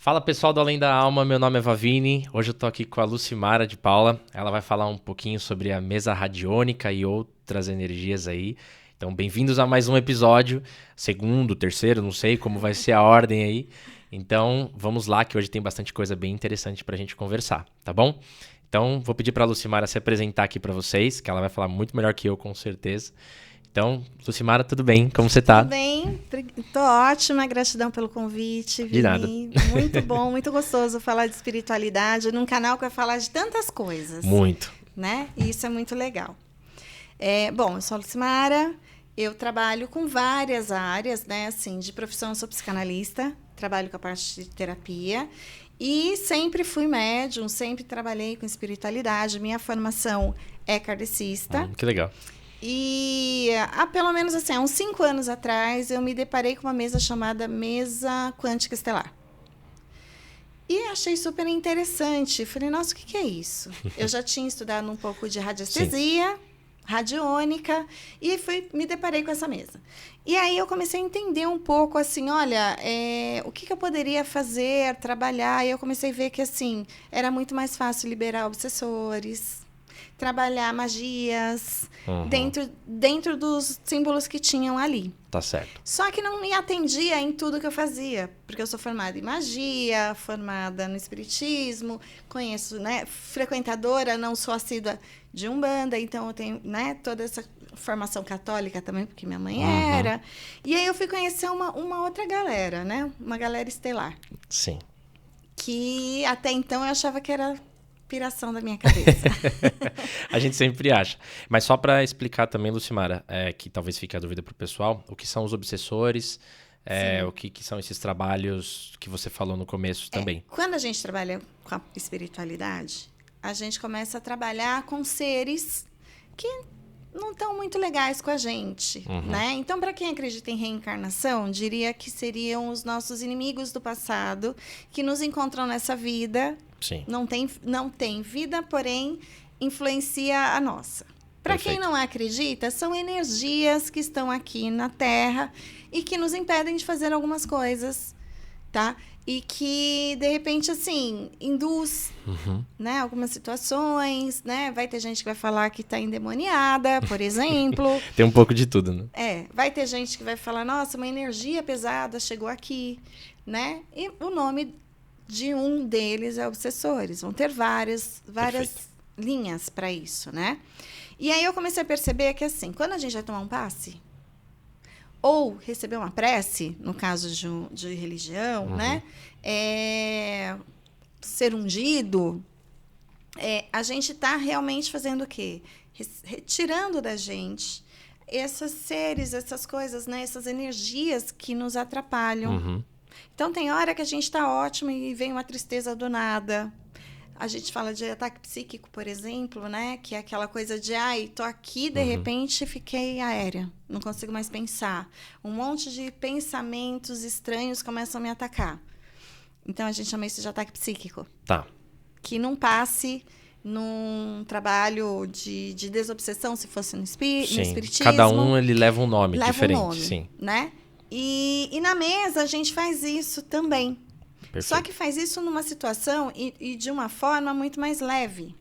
Fala pessoal do Além da Alma, meu nome é Vavini. Hoje eu tô aqui com a Lucimara de Paula. Ela vai falar um pouquinho sobre a mesa radiônica e outras energias aí. Então, bem-vindos a mais um episódio, segundo, terceiro, não sei como vai ser a ordem aí. Então, vamos lá que hoje tem bastante coisa bem interessante pra gente conversar, tá bom? Então, vou pedir pra Lucimara se apresentar aqui pra vocês, que ela vai falar muito melhor que eu, com certeza. Então, Lucimara, tudo bem? Como você tá? Tudo bem, tô ótima, gratidão pelo convite, De nada. Vini. Muito bom, muito gostoso falar de espiritualidade num canal que vai falar de tantas coisas. Muito. Né? E isso é muito legal. Bom, eu sou a Lucimara, eu trabalho com várias áreas, né? Assim, de profissão eu sou psicanalista, trabalho com a parte de terapia e sempre fui médium, sempre trabalhei com espiritualidade. Minha formação é kardecista. Que legal. E há pelo menos assim, há uns 5 anos atrás, eu me deparei com uma mesa chamada Mesa Quântica Estelar. E achei super interessante. Falei, nossa, o que é isso? Eu já tinha estudado um pouco de radiestesia, radiônica, e me deparei com essa mesa. E aí eu comecei a entender um pouco, assim, olha, o que eu poderia fazer, trabalhar. E eu comecei a ver que, assim, era muito mais fácil liberar obsessores, trabalhar magias dentro dos símbolos que tinham ali. Tá certo. Só que não me atendia em tudo que eu fazia, porque eu sou formada em magia, formada no espiritismo, conheço, né, frequentadora, não sou assídua de Umbanda, então eu tenho, né, toda essa formação católica também, porque minha mãe era. E aí eu fui conhecer uma outra galera, né, uma galera estelar. Sim. Que até então eu achava que era piração da minha cabeça. A gente sempre acha. Mas só para explicar também, Lucimara, que talvez fique a dúvida para o pessoal, o que são os obsessores, o que são esses trabalhos que você falou no começo também. Quando a gente trabalha com a espiritualidade, a gente começa a trabalhar com seres que não estão muito legais com a gente, né? Então, para quem acredita em reencarnação, diria que seriam os nossos inimigos do passado que nos encontram nessa vida. Sim. Não tem vida, porém influencia a nossa. Para quem não acredita, são energias que estão aqui na Terra e que nos impedem de fazer algumas coisas, tá? E que, de repente, assim, induz, né, algumas situações, né? Vai ter gente que vai falar que está endemoniada, por exemplo. Tem um pouco de tudo, né? Vai ter gente que vai falar, nossa, uma energia pesada chegou aqui, né? E o nome de um deles é obsessores. Vão ter várias linhas para isso, né? E aí eu comecei a perceber que, assim, quando a gente vai tomar um passe, ou receber uma prece, no caso de religião, né? Ser ungido, a gente está realmente fazendo o quê? Retirando da gente esses seres, essas coisas, né? Essas energias que nos atrapalham. Então, tem hora que a gente está ótimo e vem uma tristeza do nada. A gente fala de ataque psíquico, por exemplo, né? Que é aquela coisa de, tô aqui, de repente, fiquei aérea. Não consigo mais pensar. Um monte de pensamentos estranhos começam a me atacar. Então, a gente chama isso de ataque psíquico. Tá. Que não passe num trabalho de desobsessão, se fosse no espiritismo. Cada um, ele leva um nome diferente. Um nome, sim. Né? E na mesa a gente faz isso também. Perfeito. Só que faz isso numa situação e de uma forma muito mais leve.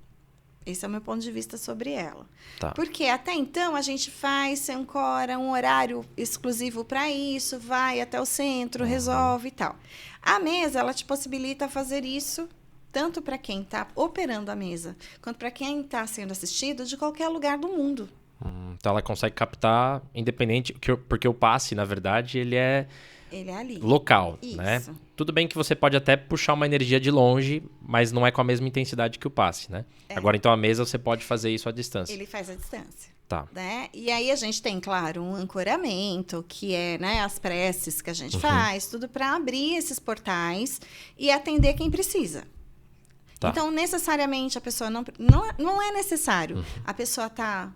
Esse é o meu ponto de vista sobre ela. Tá. Porque até então a gente faz, se ancora um horário exclusivo para isso, vai até o centro, resolve e tal. A mesa, ela te possibilita fazer isso tanto para quem está operando a mesa, quanto para quem está sendo assistido de qualquer lugar do mundo. Então ela consegue captar independente, porque o passe, na verdade, ele é ali. Local, isso. Né? Tudo bem que você pode até puxar uma energia de longe, mas não é com a mesma intensidade que o passe, né? Agora, então, a mesa você pode fazer isso à distância. Ele faz à distância. Tá. Né? E aí a gente tem, claro, um ancoramento, que é, né, as preces que a gente faz, tudo para abrir esses portais e atender quem precisa. Tá. Então, necessariamente, a pessoa não é necessário. A pessoa tá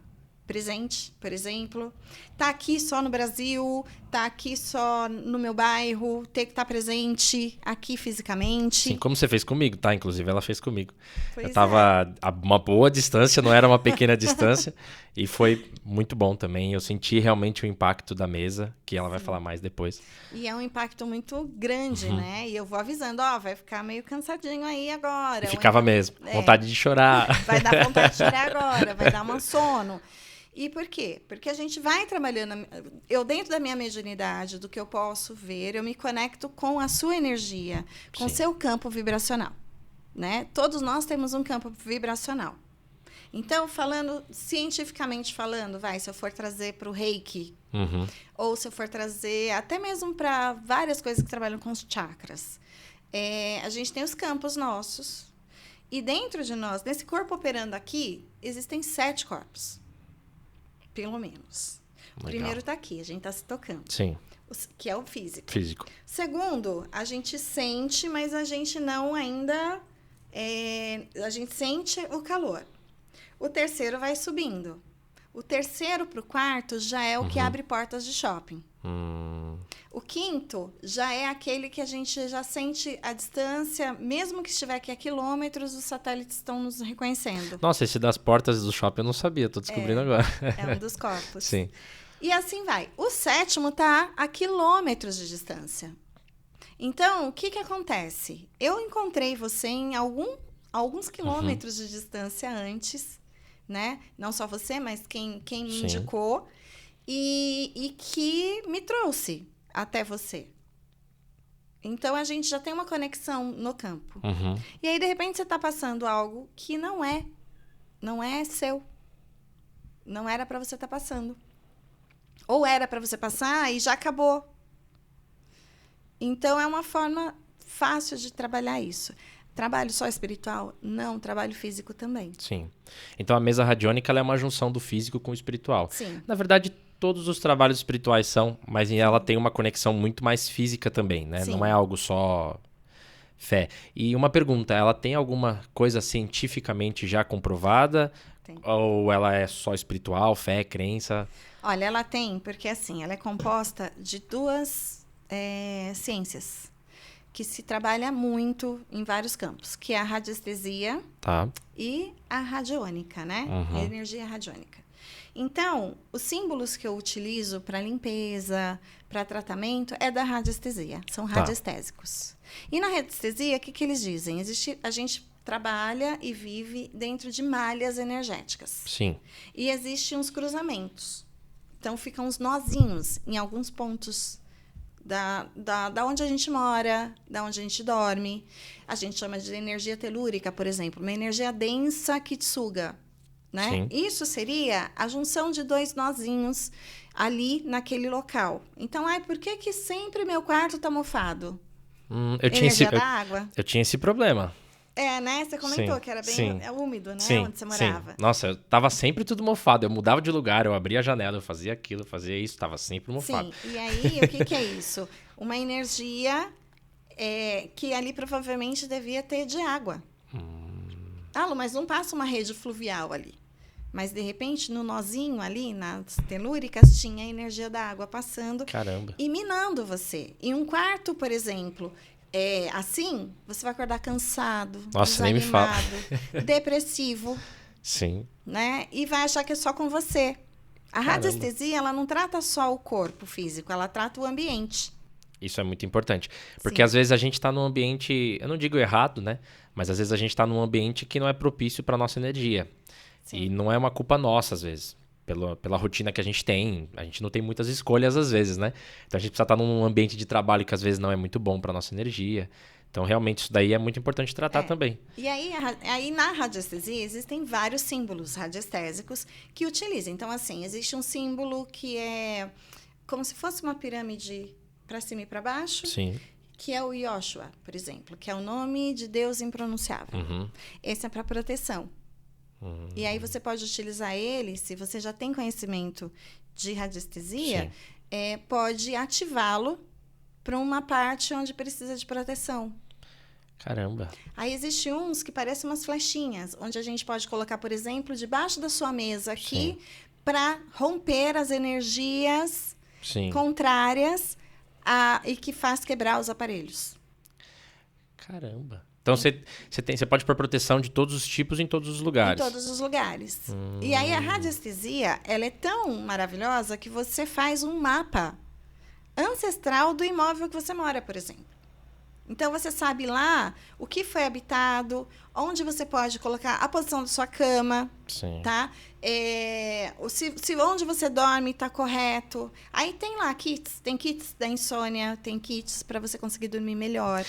presente, por exemplo, tá aqui só no Brasil, tá aqui só no meu bairro, ter que estar presente aqui fisicamente. Sim, como você fez comigo, tá? Inclusive, ela fez comigo. Pois eu tava a uma boa distância, não era uma pequena distância, E foi muito bom também. Eu senti realmente o impacto da mesa, que ela vai falar mais depois. E é um impacto muito grande, né? E eu vou avisando, ó, vai ficar meio cansadinho aí agora. E ficava então, mesmo. Vontade de chorar. vai dar vontade de chorar agora, vai dar um sono. E por quê? Porque a gente vai trabalhando. Eu, dentro da minha mediunidade, do que eu posso ver, eu me conecto com a sua energia, com o Sim. seu campo vibracional. Né? Todos nós temos um campo vibracional. Então, falando, cientificamente falando, se eu for trazer para o Reiki, ou se eu for trazer até mesmo para várias coisas que trabalham com os chakras, a gente tem os campos nossos. E dentro de nós, nesse corpo operando aqui, existem 7 corpos. Pelo menos. O primeiro está aqui, a gente está se tocando. Sim. Que é o físico. Físico. Segundo, a gente sente, mas a gente não ainda... a gente sente o calor. O terceiro vai subindo. O terceiro para o quarto já é o que abre portas de shopping. O quinto já é aquele que a gente já sente a distância, mesmo que estiver aqui a quilômetros, os satélites estão nos reconhecendo. Nossa, esse das portas do shopping eu não sabia, tô descobrindo agora. É um dos corpos. Sim. E assim vai. O sétimo está a quilômetros de distância. Então, o que acontece? Eu encontrei você em alguns quilômetros de distância antes, né? Não só você, mas quem me indicou e que me trouxe até você. Então, a gente já tem uma conexão no campo. E aí, de repente, você está passando algo que não é seu. Não era para você estar passando. Ou era para você passar e já acabou. Então, é uma forma fácil de trabalhar isso. Trabalho só espiritual? Não, trabalho físico também. Sim. Então, a mesa radiônica ela é uma junção do físico com o espiritual. Sim. Na verdade, todos os trabalhos espirituais são, mas ela tem uma conexão muito mais física também, né? Sim. Não é algo só fé. E uma pergunta, ela tem alguma coisa cientificamente já comprovada? Tem. Ou ela é só espiritual, fé, crença? Olha, ela tem, porque assim, ela é composta de 2 ciências que se trabalha muito em vários campos, que é a radiestesia e a radiônica, né? A energia radiônica. Então, os símbolos que eu utilizo para limpeza, para tratamento, é da radiestesia. São radiestésicos. E na radiestesia, o que eles dizem? A gente trabalha e vive dentro de malhas energéticas. Sim. E existem uns cruzamentos. Então, ficam uns nozinhos em alguns pontos da onde a gente mora, da onde a gente dorme. A gente chama de energia telúrica, por exemplo. Uma energia densa que te suga. Né? Sim. Isso seria a junção de 2 nozinhos ali naquele local. Então, por que sempre meu quarto está mofado? Energia da água? Eu tinha esse problema. Né? Você comentou que era bem úmido, né? Sim, onde você morava. Sim. Nossa, eu tava sempre tudo mofado. Eu mudava de lugar, eu abria a janela, eu fazia aquilo, fazia isso, tava sempre mofado. Sim, e aí o que é isso? Uma energia que ali provavelmente devia ter de água. Lu, mas não passa uma rede fluvial ali. Mas, de repente, no nozinho ali, nas telúricas, tinha a energia da água passando. Caramba. E minando você. E um quarto, por exemplo, assim, você vai acordar cansado, nossa, nem me fala. depressivo. Sim. Né? E vai achar que é só com você. A radiestesia, ela não trata só o corpo físico, ela trata o ambiente. Isso é muito importante. Porque Sim. às vezes a gente está num ambiente, eu não digo errado, né? Mas às vezes a gente está num ambiente que não é propício para nossa energia. Sim. E não é uma culpa nossa, às vezes. Pela rotina que a gente tem. A gente não tem muitas escolhas, às vezes, né? Então a gente precisa estar num ambiente de trabalho que às vezes não é muito bom para nossa energia. Então, realmente, isso daí é muito importante tratar também. E aí, na radiestesia, existem vários símbolos radiestésicos que utilizam. Então, assim, existe um símbolo que é como se fosse uma pirâmide para cima e para baixo. Sim. Que é o Yoshua, por exemplo, que é o nome de Deus impronunciável. Esse é para proteção. E aí você pode utilizar ele, se você já tem conhecimento de radiestesia, pode ativá-lo para uma parte onde precisa de proteção. Caramba. Aí existem uns que parecem umas flechinhas, onde a gente pode colocar, por exemplo, debaixo da sua mesa aqui, para romper as energias contrárias e que faz quebrar os aparelhos. Caramba. Então você pode pôr proteção de todos os tipos em todos os lugares. Em todos os lugares. E aí a radiestesia, ela é tão maravilhosa que você faz um mapa ancestral do imóvel que você mora, por exemplo. Então, você sabe lá o que foi habitado, onde você pode colocar a posição da sua cama, Sim. tá? Se onde você dorme está correto. Aí tem lá kits, tem kits da insônia, tem kits para você conseguir dormir melhor.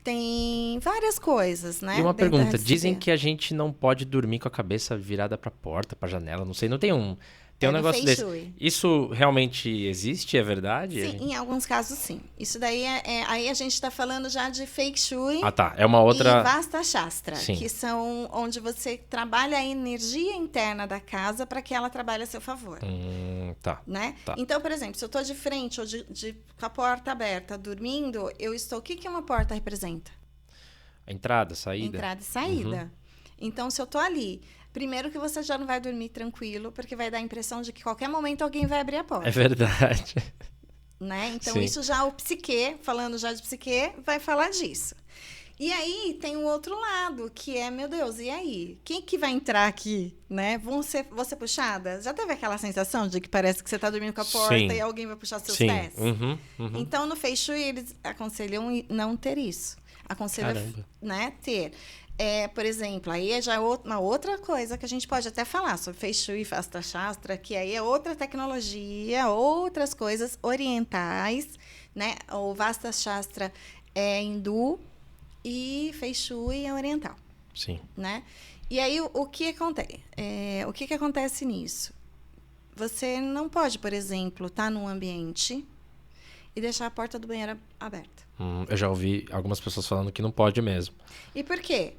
Tem várias coisas, né? E uma dentro da pergunta, dizem radiestesia. que a gente não pode dormir com a cabeça virada pra porta, pra janela, não sei, não tem um É do negócio Feng desse. Shui. Isso realmente existe, é verdade? Sim, em alguns casos, sim. Isso daí aí a gente está falando já de Feng Shui. Ah, tá, é uma outra... E Vasta Shastra, Sim. que são onde você trabalha a energia interna da casa para que ela trabalhe a seu favor. Tá. Né? Tá. Então, por exemplo, se eu estou de frente ou com a porta aberta, dormindo, eu estou... O que uma porta representa? Entrada, saída? Entrada e saída. Então, se eu estou ali... Primeiro que você já não vai dormir tranquilo, porque vai dar a impressão de que qualquer momento alguém vai abrir a porta. É verdade. Né? Então, Sim. isso já o psique, falando já de psique, vai falar disso. E aí, tem o outro lado, que é, meu Deus, e aí? Quem que vai entrar aqui, né? Vou ser puxada? Já teve aquela sensação de que parece que você está dormindo com a porta Sim. e alguém vai puxar seus Sim. pés? Uhum. Então, no Feng Shui, eles aconselham não ter isso. Aconselham, Caramba. né, ter. Por exemplo, aí já é uma outra coisa que a gente pode até falar sobre Feng Shui e Vasta Shastra, que aí é outra tecnologia, outras coisas orientais, né? O Vasta Shastra é hindu e Feng Shui é oriental, Sim. né? E aí o que acontece? O que acontece nisso? Você não pode, por exemplo, estar num ambiente e deixar a porta do banheiro aberta. Eu já ouvi algumas pessoas falando que não pode mesmo. E por quê?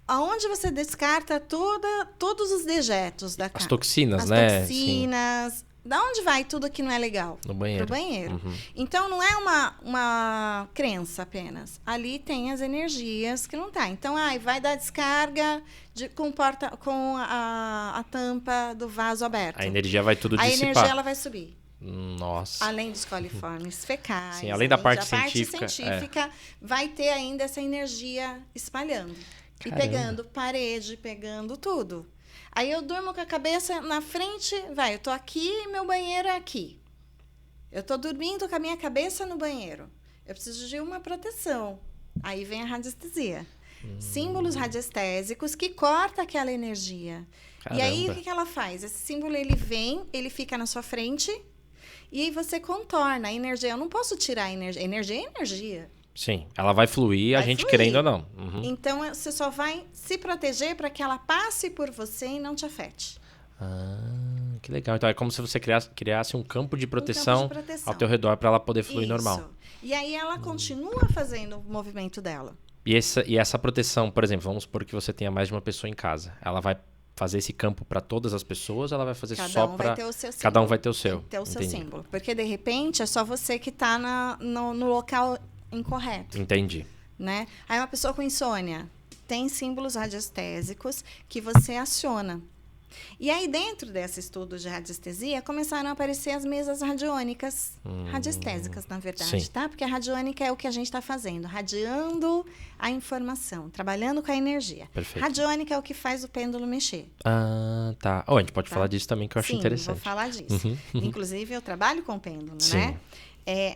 Aonde você descarta todos os dejetos da casa? As toxinas, As né? toxinas. Da onde vai tudo que não é legal? No banheiro. Pro banheiro. Uhum. Então, não é uma crença apenas. Ali tem as energias que não tá. Então, vai dar descarga com a tampa do vaso aberto. A energia vai tudo A dissipar. energia ela vai subir. Nossa. Além dos coliformes fecais. Sim, além da parte científica, científica, vai ter ainda essa energia espalhando. E Caramba. pegando parede, pegando tudo. Aí eu durmo com a cabeça na frente, eu tô aqui e meu banheiro é aqui. Eu tô dormindo com a minha cabeça no banheiro. Eu preciso de uma proteção. Aí vem a radiestesia. Símbolos radiestésicos que corta aquela energia. Caramba. E aí, o que ela faz? Esse símbolo, ele vem, ele fica na sua frente e aí você contorna a energia. Eu não posso tirar a energia. Energia é energia. Sim, ela vai fluir, a Vai gente fluir. querendo ou não. Uhum. Então, você só vai se proteger para que ela passe por você e não te afete. Que legal. Então é como se você criasse um campo de proteção, proteção. ao teu redor para ela poder fluir Isso. normal. E aí ela continua fazendo o movimento dela. E essa proteção, por exemplo, vamos supor que você tenha mais de uma pessoa em casa. Ela vai fazer esse campo para todas as pessoas ou ela vai fazer só para... Vai ter o seu símbolo. Cada um vai ter o seu. Tem que ter o seu Entendi. símbolo. Porque, de repente, é só você que está no local incorreto. Entendi. Né? Aí uma pessoa com insônia tem símbolos radiestésicos que você aciona. E aí, dentro desse estudo de radiestesia, começaram a aparecer as mesas radiônicas, radiestésicas, na verdade, Sim. tá? Porque a radiônica é o que a gente está fazendo, radiando a informação, trabalhando com a energia. Perfeito. Radiônica é o que faz o pêndulo mexer. Ah, tá. A gente pode falar disso também, que eu acho Sim, interessante. vou falar disso. Inclusive, eu trabalho com pêndulo, Sim. né?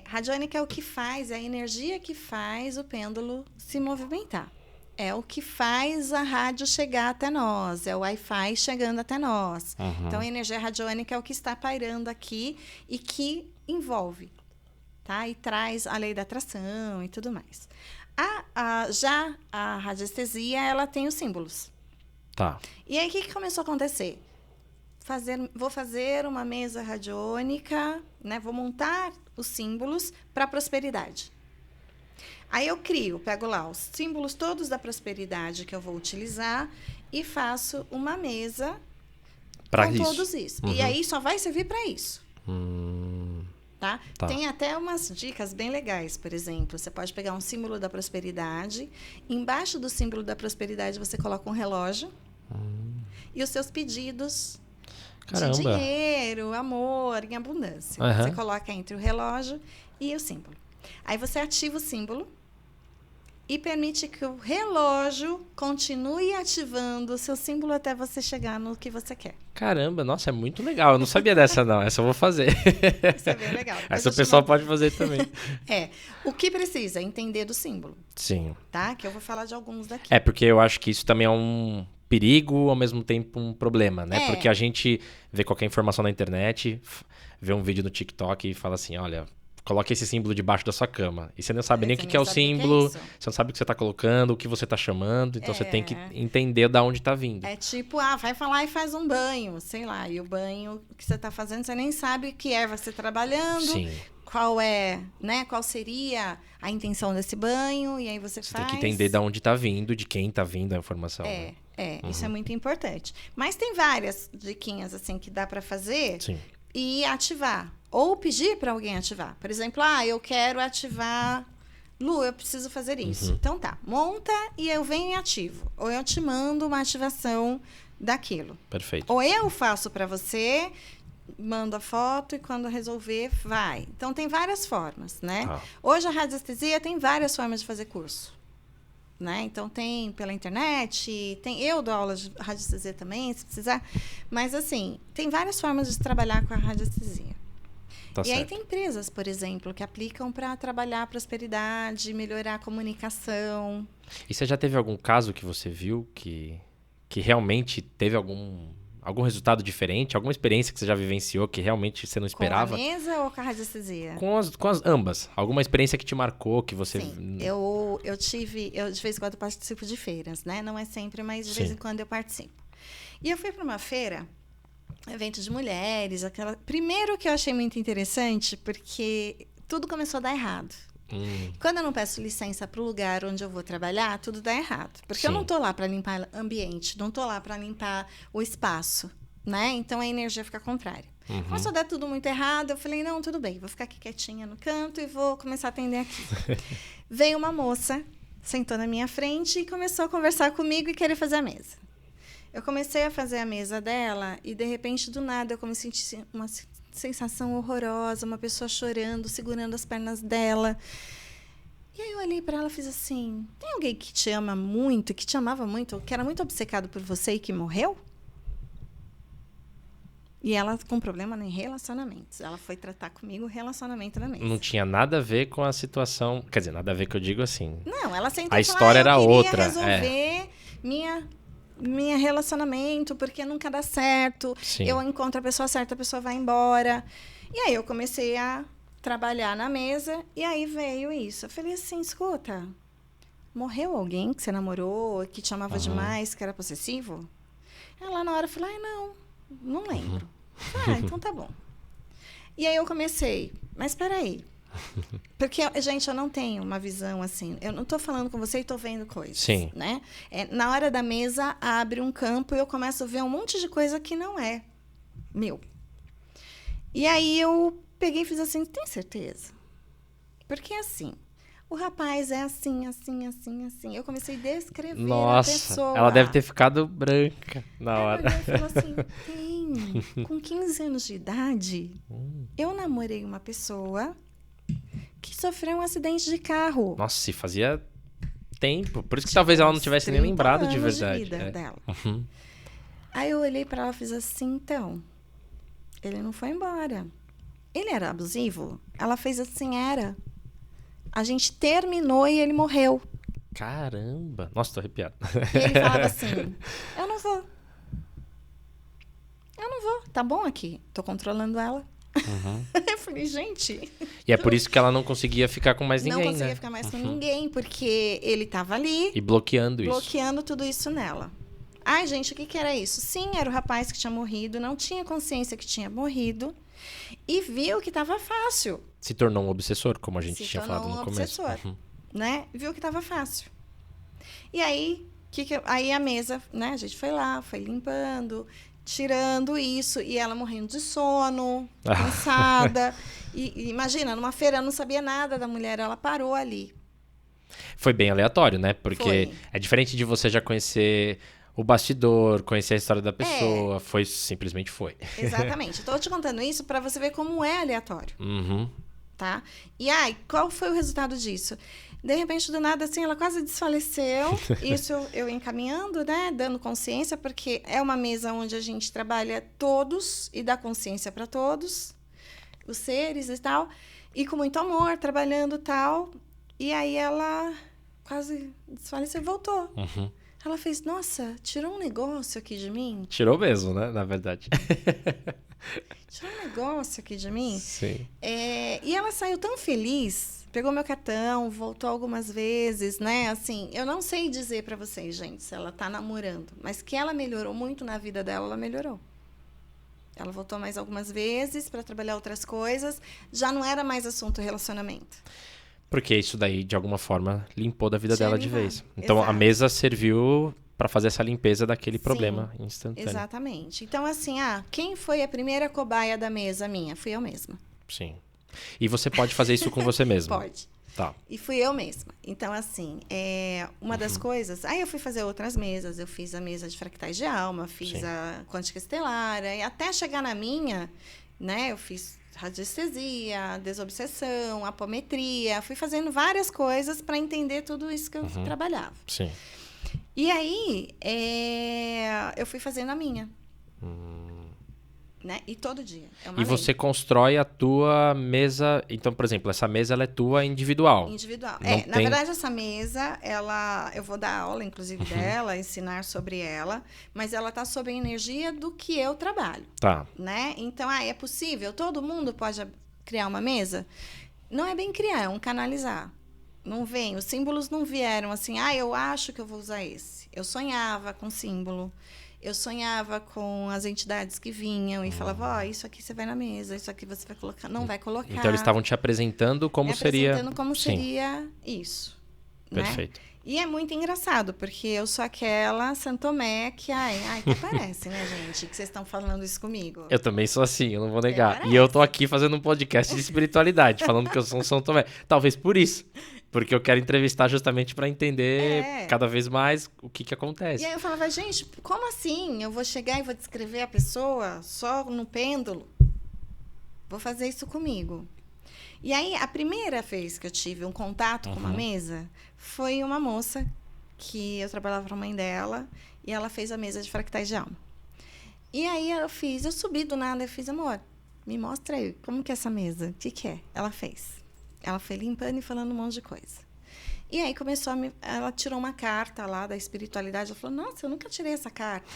Radiônica é o que faz, é a energia que faz o pêndulo se movimentar. É o que faz a rádio chegar até nós, é o Wi-Fi chegando até nós. Então, a energia radiônica é o que está pairando aqui e que envolve, tá? E traz a lei da atração e tudo mais. Já a radiestesia, ela tem os símbolos. Tá. E aí, o que começou a acontecer? Vou fazer uma mesa radiônica, né? Vou montar os símbolos para prosperidade. Aí eu pego lá os símbolos todos da prosperidade que eu vou utilizar e faço uma mesa Pra com isso. todos isso. E aí só vai servir para isso. Tá? Tá. Tem até umas dicas bem legais, por exemplo. Você pode pegar um símbolo da prosperidade. Embaixo do símbolo da prosperidade você coloca um relógio. E os seus pedidos Caramba. de dinheiro, amor, em abundância. Aham. Você coloca entre o relógio e o símbolo. Aí você ativa o símbolo e permite que o relógio continue ativando o seu símbolo até você chegar no que você quer. Caramba, nossa, é muito legal. Eu não sabia dessa, não. Essa eu vou fazer. Isso é bem legal. Essa o pessoal pode fazer também. O que precisa? Entender do símbolo. Sim. Tá? Que eu vou falar de alguns daqui. Porque eu acho que isso também é um perigo, ao mesmo tempo um problema, né? Porque a gente vê qualquer informação na internet, vê um vídeo no TikTok e fala assim, olha, coloque esse símbolo debaixo da sua cama. E você não sabe nem o que é o símbolo, você não sabe o que você está colocando, o que você está chamando, então você tem que entender de onde está vindo. É tipo, vai falar e faz um banho, sei lá, e o banho que você está fazendo, você nem sabe o que é você trabalhando. Sim. Qual é, né? Qual seria a intenção desse banho, e aí você faz. Tem que entender de onde está vindo, de quem está vindo a informação. Isso é muito importante. Mas tem várias diquinhas assim que dá para fazer. Sim. E ativar. Ou pedir para alguém ativar. Por exemplo, eu quero ativar. Lu, eu preciso fazer isso. Então tá, monta e eu venho e ativo. Ou eu te mando uma ativação daquilo. Perfeito. Ou eu faço para você, mando a foto e quando resolver, vai. Então tem várias formas, né? Hoje a radiestesia tem várias formas de fazer curso. Né? Então tem pela internet, eu dou aula de radiestesia também, se precisar. Mas assim, tem várias formas de trabalhar com a radiestesia. Aí tem empresas, por exemplo, que aplicam para trabalhar a prosperidade, melhorar a comunicação. E você já teve algum caso que você viu que realmente teve algum resultado diferente? Alguma experiência que você já vivenciou que realmente você não esperava? Com a mesa ou com a radiestesia? Com as ambas. Alguma experiência que te marcou, que você... Sim, eu de vez em quando participo de feiras, né? Não é sempre, mas de vez em quando eu participo. E eu fui para uma feira, evento de mulheres, primeiro que eu achei muito interessante, porque tudo começou a dar errado. Quando eu não peço licença para o lugar onde eu vou trabalhar, tudo dá errado. Porque eu não estou lá para limpar o ambiente, não estou lá para limpar o espaço, né? Então a energia fica contrária. Começou a dar tudo muito errado, eu falei, não, tudo bem, vou ficar aqui quietinha no canto e vou começar a atender aqui. Veio uma moça, sentou na minha frente e começou a conversar comigo e querer fazer a mesa. Eu comecei a fazer a mesa dela e, de repente, do nada, eu comecei a sentir uma sensação horrorosa, uma pessoa chorando, segurando as pernas dela. E aí eu olhei para ela e fiz assim, tem alguém que te ama muito, que te amava muito, que era muito obcecado por você e que morreu? E ela com problema em relacionamentos. Ela foi tratar comigo relacionamento na mesa. Não tinha nada a ver com a situação... Quer dizer, nada a ver que eu digo assim. Não, ela sentou a história era outra. Resolver minha relacionamento, porque nunca dá certo. Sim. Eu encontro a pessoa certa, a pessoa vai embora. E aí eu comecei a trabalhar na mesa e aí veio isso. Eu falei assim, escuta, morreu alguém que você namorou, que te amava demais, que era possessivo? Ela na hora falou, não lembro. Então tá bom. E aí eu comecei, mas espera aí. Porque, gente, eu não tenho uma visão assim. Eu não estou falando com você e estou vendo coisas. Sim. Né? Na hora da mesa, abre um campo e eu começo a ver um monte de coisa que não é meu. E aí eu peguei e fiz assim, tem certeza? Porque assim, o rapaz é assim, assim, assim, assim. Eu comecei a descrever a pessoa. Ela deve ter ficado branca na hora. Ela falou assim, com 15 anos de idade, eu namorei uma pessoa que sofreu um acidente de carro. Nossa, se fazia tempo. Por isso que talvez ela não tivesse nem lembrado de verdade. De vida dela. Aí eu olhei para ela e fiz assim, então, ele não foi embora. Ele era abusivo? Ela fez assim, era. A gente terminou e ele morreu. Caramba. Nossa, tô arrepiado. E ele falava assim, eu não vou. Tá bom aqui. Tô controlando ela. Eu falei, gente... E é por isso que ela não conseguia ficar com mais ninguém, Não conseguia ficar mais com ninguém, porque ele tava ali... E bloqueando isso. Bloqueando tudo isso nela. Ai, gente, o que era isso? Sim, era o rapaz que tinha morrido, não tinha consciência que tinha morrido e viu que tava fácil. Se tornou um obsessor, como a gente tinha falado no começo. Né? Viu que tava fácil. E aí, aí a mesa, né? A gente foi lá, foi limpando... tirando isso, e ela morrendo de sono, cansada. E imagina, numa feira, eu não sabia nada da mulher, ela parou ali. Foi bem aleatório, né? Porque é diferente de você já conhecer o bastidor, conhecer a história da pessoa. Simplesmente foi. Exatamente. Estou te contando isso para você ver como é aleatório. Tá? E qual foi o resultado disso? De repente, do nada, assim, ela quase desfaleceu. Isso eu encaminhando, né? Dando consciência, porque é uma mesa onde a gente trabalha todos e dá consciência para todos, os seres e tal. E com muito amor, trabalhando e tal. E aí ela quase desfaleceu e voltou. Uhum. Ela fez, nossa, tirou um negócio aqui de mim. Tirou mesmo, né? Na verdade. Tirou um negócio aqui de mim. Sim. E ela saiu tão feliz, pegou meu cartão, voltou algumas vezes, né? Assim, eu não sei dizer pra vocês, gente, se ela tá namorando, mas que ela melhorou muito na vida dela, ela melhorou. Ela voltou mais algumas vezes pra trabalhar outras coisas, já não era mais assunto relacionamento. Porque isso daí, de alguma forma, limpou da vida Tinha dela de limpado. vez. Então, Exato. a mesa serviu para fazer essa limpeza daquele Sim, problema instantâneo. exatamente. Então, assim, quem foi a primeira cobaia da mesa minha? Fui eu mesma. Sim. E você pode fazer isso com você mesma? Pode. Tá. E fui eu mesma. Então, assim, uma das coisas... Aí eu fui fazer outras mesas. Eu fiz a mesa de fractais de alma, fiz Sim. a quântica estelar. E até chegar na minha, né? Eu fiz radiestesia, desobsessão, apometria. Fui fazendo várias coisas para entender tudo isso que eu trabalhava. Sim. E aí, eu fui fazendo a minha. Né? E todo dia. É uma E você constrói a tua mesa... Então, por exemplo, essa mesa ela é tua individual. Individual. Não Na tem- verdade, essa mesa, eu vou dar aula, inclusive, dela, ensinar sobre ela, mas ela está sob a energia do que eu trabalho, Tá. né? Então, é possível? Todo mundo pode criar uma mesa? Não é bem criar, é um canalizar. Não vem, os símbolos não vieram assim, eu acho que eu vou usar esse. Eu sonhava com símbolo. Eu sonhava com as entidades que vinham e falava, isso aqui você vai na mesa, isso aqui você vai colocar. Não vai colocar. Então, eles estavam te apresentando como seria... apresentando como Sim. seria isso. Né? Perfeito. E é muito engraçado, porque eu sou aquela Santomé que, até parece, né, gente, que vocês estão falando isso comigo. Eu também sou assim, eu não vou negar. parece. E eu tô aqui fazendo um podcast de espiritualidade, falando que eu sou um São Tomé. Talvez por isso. Porque eu quero entrevistar justamente para entender cada vez mais o que acontece. E aí eu falava, gente, como assim? Eu vou chegar e vou descrever a pessoa só no pêndulo? Vou fazer isso comigo. E aí, a primeira vez que eu tive um contato com uma mesa foi uma moça que eu trabalhava para a mãe dela e ela fez a mesa de fractais de alma. E aí eu subi do nada e fiz, amor, me mostra aí, como que é essa mesa? O que é? Ela fez. Ela foi limpando e falando um monte de coisa. E aí começou ela tirou uma carta lá da espiritualidade. Ela falou, nossa, eu nunca tirei essa carta.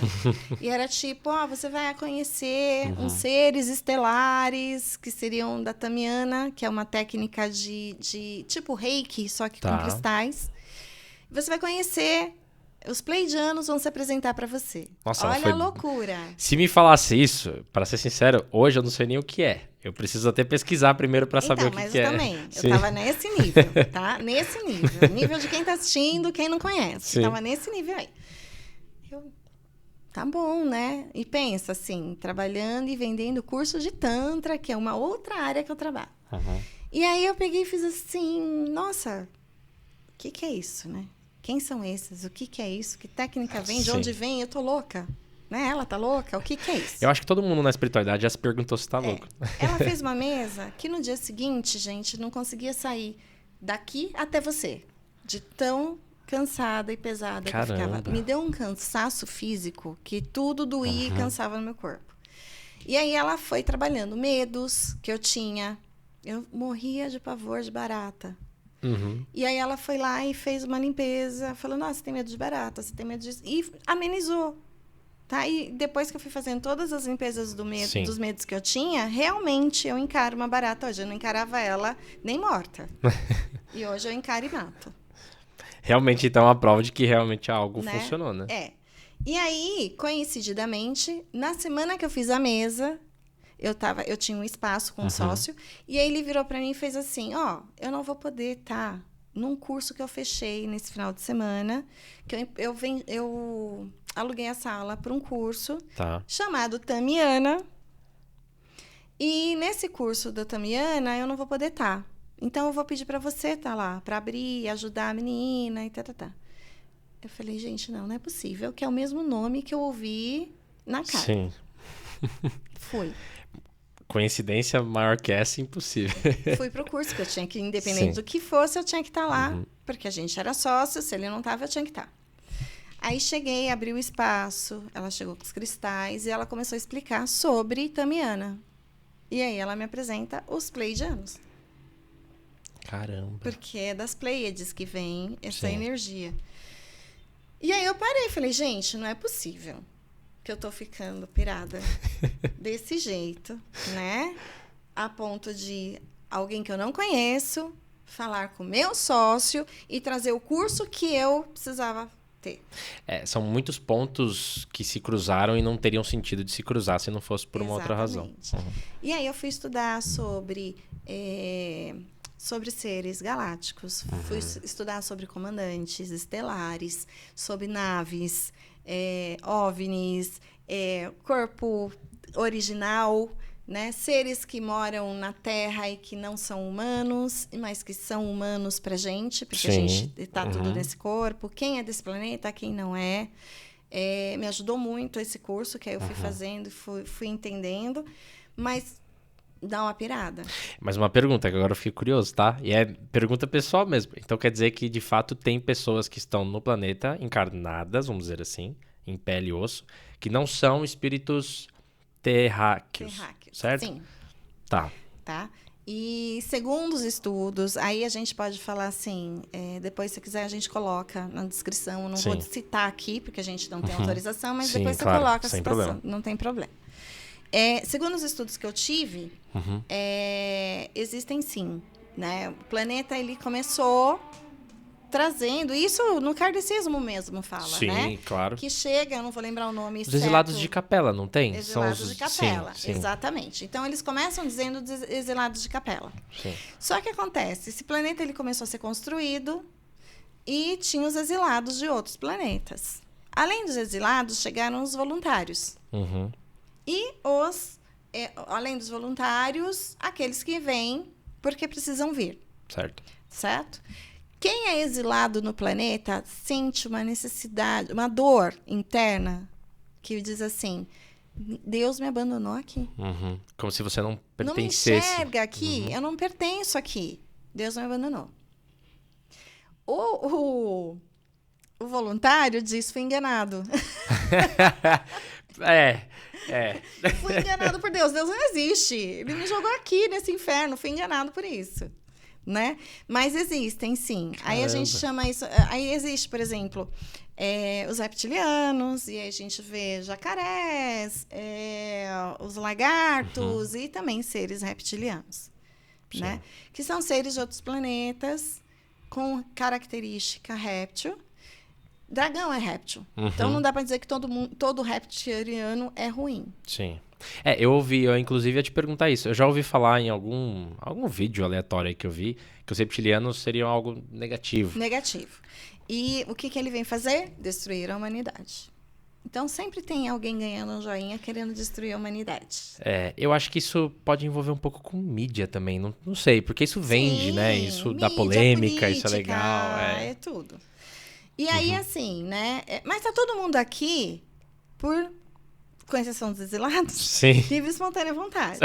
E era tipo, você vai conhecer uns seres estelares, que seriam da Tamiana, que é uma técnica de tipo reiki, só que com cristais. Você vai conhecer, os pleidianos vão se apresentar para você. Nossa, olha foi... a loucura. Se me falasse isso, para ser sincero, hoje eu não sei nem o que é. Eu preciso até pesquisar primeiro para saber o que é. Mas eu também. Eu tava nesse nível, tá? Nesse nível. Nível de quem tá assistindo, quem não conhece. Sim. Tava nesse nível aí. Tá bom, né? E pensa assim, trabalhando e vendendo curso de Tantra, que é uma outra área que eu trabalho. E aí eu peguei e fiz assim, nossa, o que é isso, né? Quem são esses? O que é isso? Que técnica vem? De onde vem? Eu tô louca. Né? Ela tá louca? O que é isso? Eu acho que todo mundo na espiritualidade já se perguntou se tá louco. Ela fez uma mesa que no dia seguinte, gente, não conseguia sair daqui até você. De tão cansada e pesada que eu ficava. Me deu um cansaço físico que tudo doía e cansava no meu corpo. E aí ela foi trabalhando medos que eu tinha. Eu morria de pavor de barata. E aí ela foi lá e fez uma limpeza. Falou, nossa, você tem medo de barata, você tem medo disso. E amenizou. Tá? E depois que eu fui fazendo todas as limpezas dos medos que eu tinha, realmente eu encaro uma barata. Hoje eu não encarava ela nem morta. E hoje eu encaro e mato. Realmente, então, a prova de que realmente algo funcionou, né? E aí, coincidentemente, na semana que eu fiz a mesa, eu tinha um espaço com um sócio, e aí ele virou para mim e fez assim, eu não vou poder estar num curso que eu fechei nesse final de semana, que eu aluguei a sala para um curso chamado Tamiana. E nesse curso da Tamiana, eu não vou poder estar. Então, eu vou pedir para você estar lá, para abrir, ajudar a menina e tá. Eu falei, gente, não é possível, que é o mesmo nome que eu ouvi na carta. Sim. Fui. coincidência maior que essa, impossível. Fui pro curso, que eu tinha que, independente do que fosse, eu tinha que estar lá, porque a gente era sócio, se ele não estava, eu tinha que estar. Aí cheguei, abri o espaço, ela chegou com os cristais e ela começou a explicar sobre Tamiana. E aí ela me apresenta os Pleiadianos. Caramba. Porque é das Pleiades que vem essa Sim. energia. E aí eu parei e falei, gente, não é possível que eu tô ficando pirada desse jeito, né? A ponto de alguém que eu não conheço falar com o meu sócio e trazer o curso que eu precisava ter. São muitos pontos que se cruzaram e não teriam sentido de se cruzar se não fosse por uma outra razão. Exatamente. E aí eu fui estudar sobre seres galácticos, fui estudar sobre comandantes estelares, sobre naves, OVNIs, corpo original, né? Seres que moram na Terra e que não são humanos, mas que são humanos pra gente, porque a gente está tudo nesse corpo. Quem é desse planeta, quem não é. Me ajudou muito esse curso, que aí eu fui fazendo e fui entendendo, mas dá uma pirada. Mas uma pergunta, que agora eu fico curioso, tá? E é pergunta pessoal mesmo. Então quer dizer que, de fato, tem pessoas que estão no planeta, encarnadas, vamos dizer assim, em pele e osso, que não são espíritos terráqueos, certo? Sim. Tá. E segundo os estudos, aí a gente pode falar assim, depois se quiser a gente coloca na descrição, eu não vou citar aqui, porque a gente não tem autorização, mas depois você coloca a citação, não tem problema. Segundo os estudos que eu tive, existem sim, né? O planeta ele começou trazendo, isso no kardecismo mesmo fala, né? Sim, claro. Que chega, eu não vou lembrar o nome certo. Os exilados de Capela, não tem? Exilados de Capela, sim. exatamente. Então, eles começam dizendo dos exilados de Capela. Sim. Só que acontece, esse planeta ele começou a ser construído e tinha os exilados de outros planetas. Além dos exilados, chegaram os voluntários. E além dos voluntários, aqueles que vêm porque precisam vir. Certo? Quem é exilado no planeta sente uma necessidade, uma dor interna que diz assim, Deus me abandonou aqui. Como se você não pertencesse. Não me enxerga aqui, eu não pertenço aqui. Deus me abandonou. O voluntário diz, fui enganado. Fui enganado por Deus. Deus não existe. Ele me jogou aqui nesse inferno. Fui enganado por isso. Né? Mas existem, sim. Caramba. Aí a gente chama isso... Aí existe, por exemplo, os reptilianos, e aí a gente vê jacarés, os lagartos e também seres reptilianos. Né? Que são seres de outros planetas com característica réptil. Dragão é réptil. Então não dá para dizer que todo reptiliano é ruim. Sim. Eu inclusive ia te perguntar isso. Eu já ouvi falar em algum vídeo aleatório aí que eu vi, que os reptilianos seriam algo negativo. Negativo. E o que ele vem fazer? Destruir a humanidade. Então sempre tem alguém ganhando um joinha querendo destruir a humanidade. Eu acho que isso pode envolver um pouco com mídia também. Não sei, porque isso vende, Sim, né? Isso mídia, dá polêmica, política, isso é legal. É tudo. E aí, assim, né? Mas tá todo mundo aqui com exceção dos exilados, Sim. livre e espontânea vontade,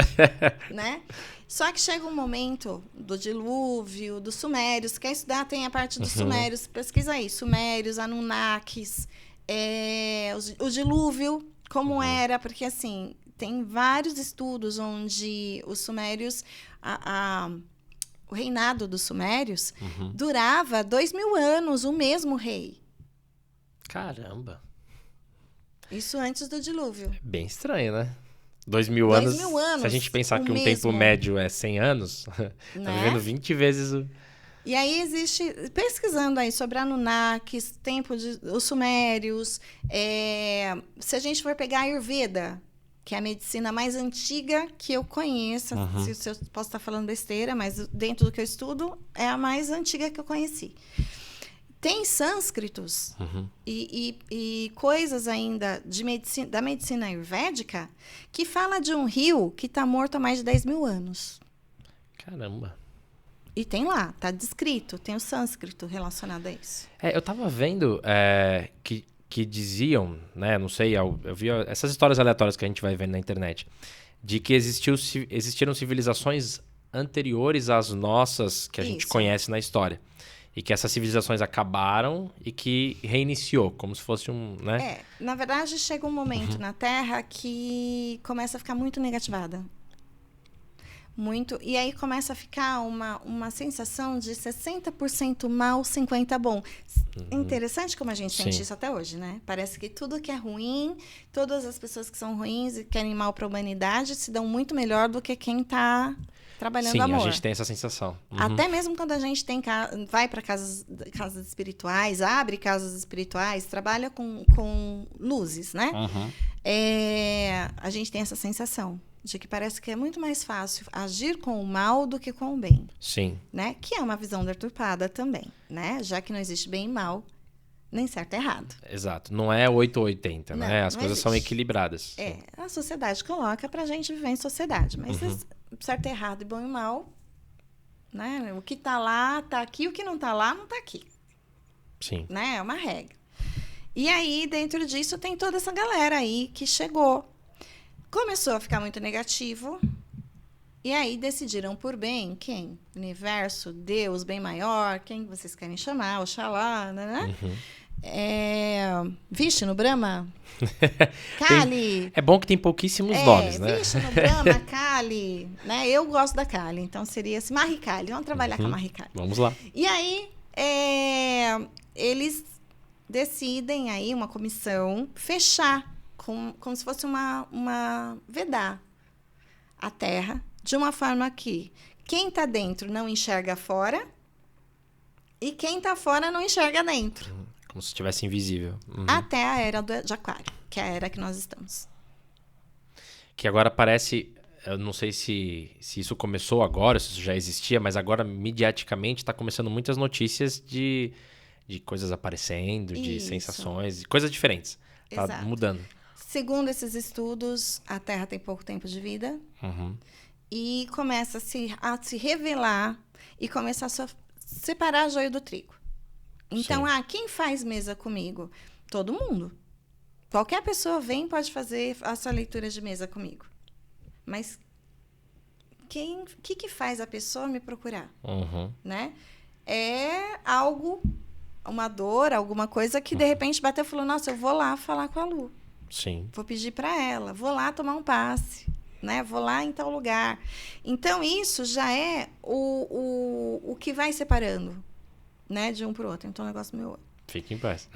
né? Só que chega um momento do dilúvio, dos sumérios, quer estudar, tem a parte dos sumérios, pesquisa aí, sumérios, Anunnakis, o dilúvio, como era, porque assim, tem vários estudos onde os sumérios, o reinado dos sumérios durava 2000 anos, o mesmo rei. Caramba. Isso antes do dilúvio. É bem estranho, né? 2000 anos. Se a gente pensar que um tempo médio é 100 anos, tá vivendo 20 vezes o... E aí existe, pesquisando aí sobre Anunnakis, os sumérios, se a gente for pegar a Ayurveda, que é a medicina mais antiga que eu conheço, se eu posso estar falando besteira, mas dentro do que eu estudo, é a mais antiga que eu conheci. Tem sânscritos e coisas ainda da medicina ayurvédica que fala de um rio que está morto há mais de 10 mil anos. Caramba. E tem lá, tá descrito, tem o sânscrito relacionado a isso. Eu tava vendo que diziam, né, não sei, eu vi essas histórias aleatórias que a gente vai vendo na internet, de que existiram civilizações anteriores às nossas que a gente conhece na história. E que essas civilizações acabaram e que reiniciou, como se fosse um, né? Na verdade, chega um momento na Terra que começa a ficar muito negativada. Muito. E aí começa a ficar uma sensação de 60% mal, 50% bom. Interessante como a gente sente isso até hoje, né? Parece que tudo que é ruim, todas as pessoas que são ruins e querem mal para a humanidade se dão muito melhor do que quem está trabalhando amor. Sim, a gente tem essa sensação. Até mesmo quando a gente vai para casas espirituais, abre casas espirituais, trabalha com luzes, né? A gente tem essa sensação de que parece que é muito mais fácil agir com o mal do que com o bem. Sim. Né? Que é uma visão deturpada também, né? Já que não existe bem e mal, nem certo e errado. Exato. Não é 8 ou 80, né? As coisas são equilibradas. A sociedade coloca pra gente viver em sociedade, mas certo e errado e bom e mal, né? O que tá lá, tá aqui, o que não tá lá, não tá aqui. Sim. Né? É uma regra. E aí, dentro disso, tem toda essa galera aí que chegou. Começou a ficar muito negativo. E aí decidiram por bem quem? Universo, Deus, bem maior, quem vocês querem chamar, Oxalá, né? Vishnu, Brahma, Kali. É bom que tem pouquíssimos nomes, né? Vishnu, Brahma, Kali, né? Eu gosto da Kali, então seria assim, Mahikali. Vamos trabalhar com a Mahikali. Vamos lá. E aí, eles decidem aí, uma comissão, fechar, como se fosse uma vedar a Terra, de uma forma que quem está dentro não enxerga fora e quem está fora não enxerga dentro. Como se estivesse invisível. Até a era de Aquário, que é a era que nós estamos. Que agora parece... Eu não sei se isso começou agora, se isso já existia, mas agora, mediaticamente, está começando muitas notícias de coisas aparecendo, de sensações, de coisas diferentes. Está mudando. Segundo esses estudos, a Terra tem pouco tempo de vida. E começa a se revelar e começa a separar joio do trigo. Então, quem faz mesa comigo? Todo mundo. Qualquer pessoa pode fazer a sua leitura de mesa comigo. Mas o que faz a pessoa me procurar? Né? É algo, uma dor, alguma coisa que de repente bateu e falou, nossa, eu vou lá falar com a Lu. Sim. Vou pedir para ela, vou lá tomar um passe, né? Vou lá em tal lugar. Então, isso já é o que vai separando, né? De um para o outro. Então, o negócio meu. Fique em paz.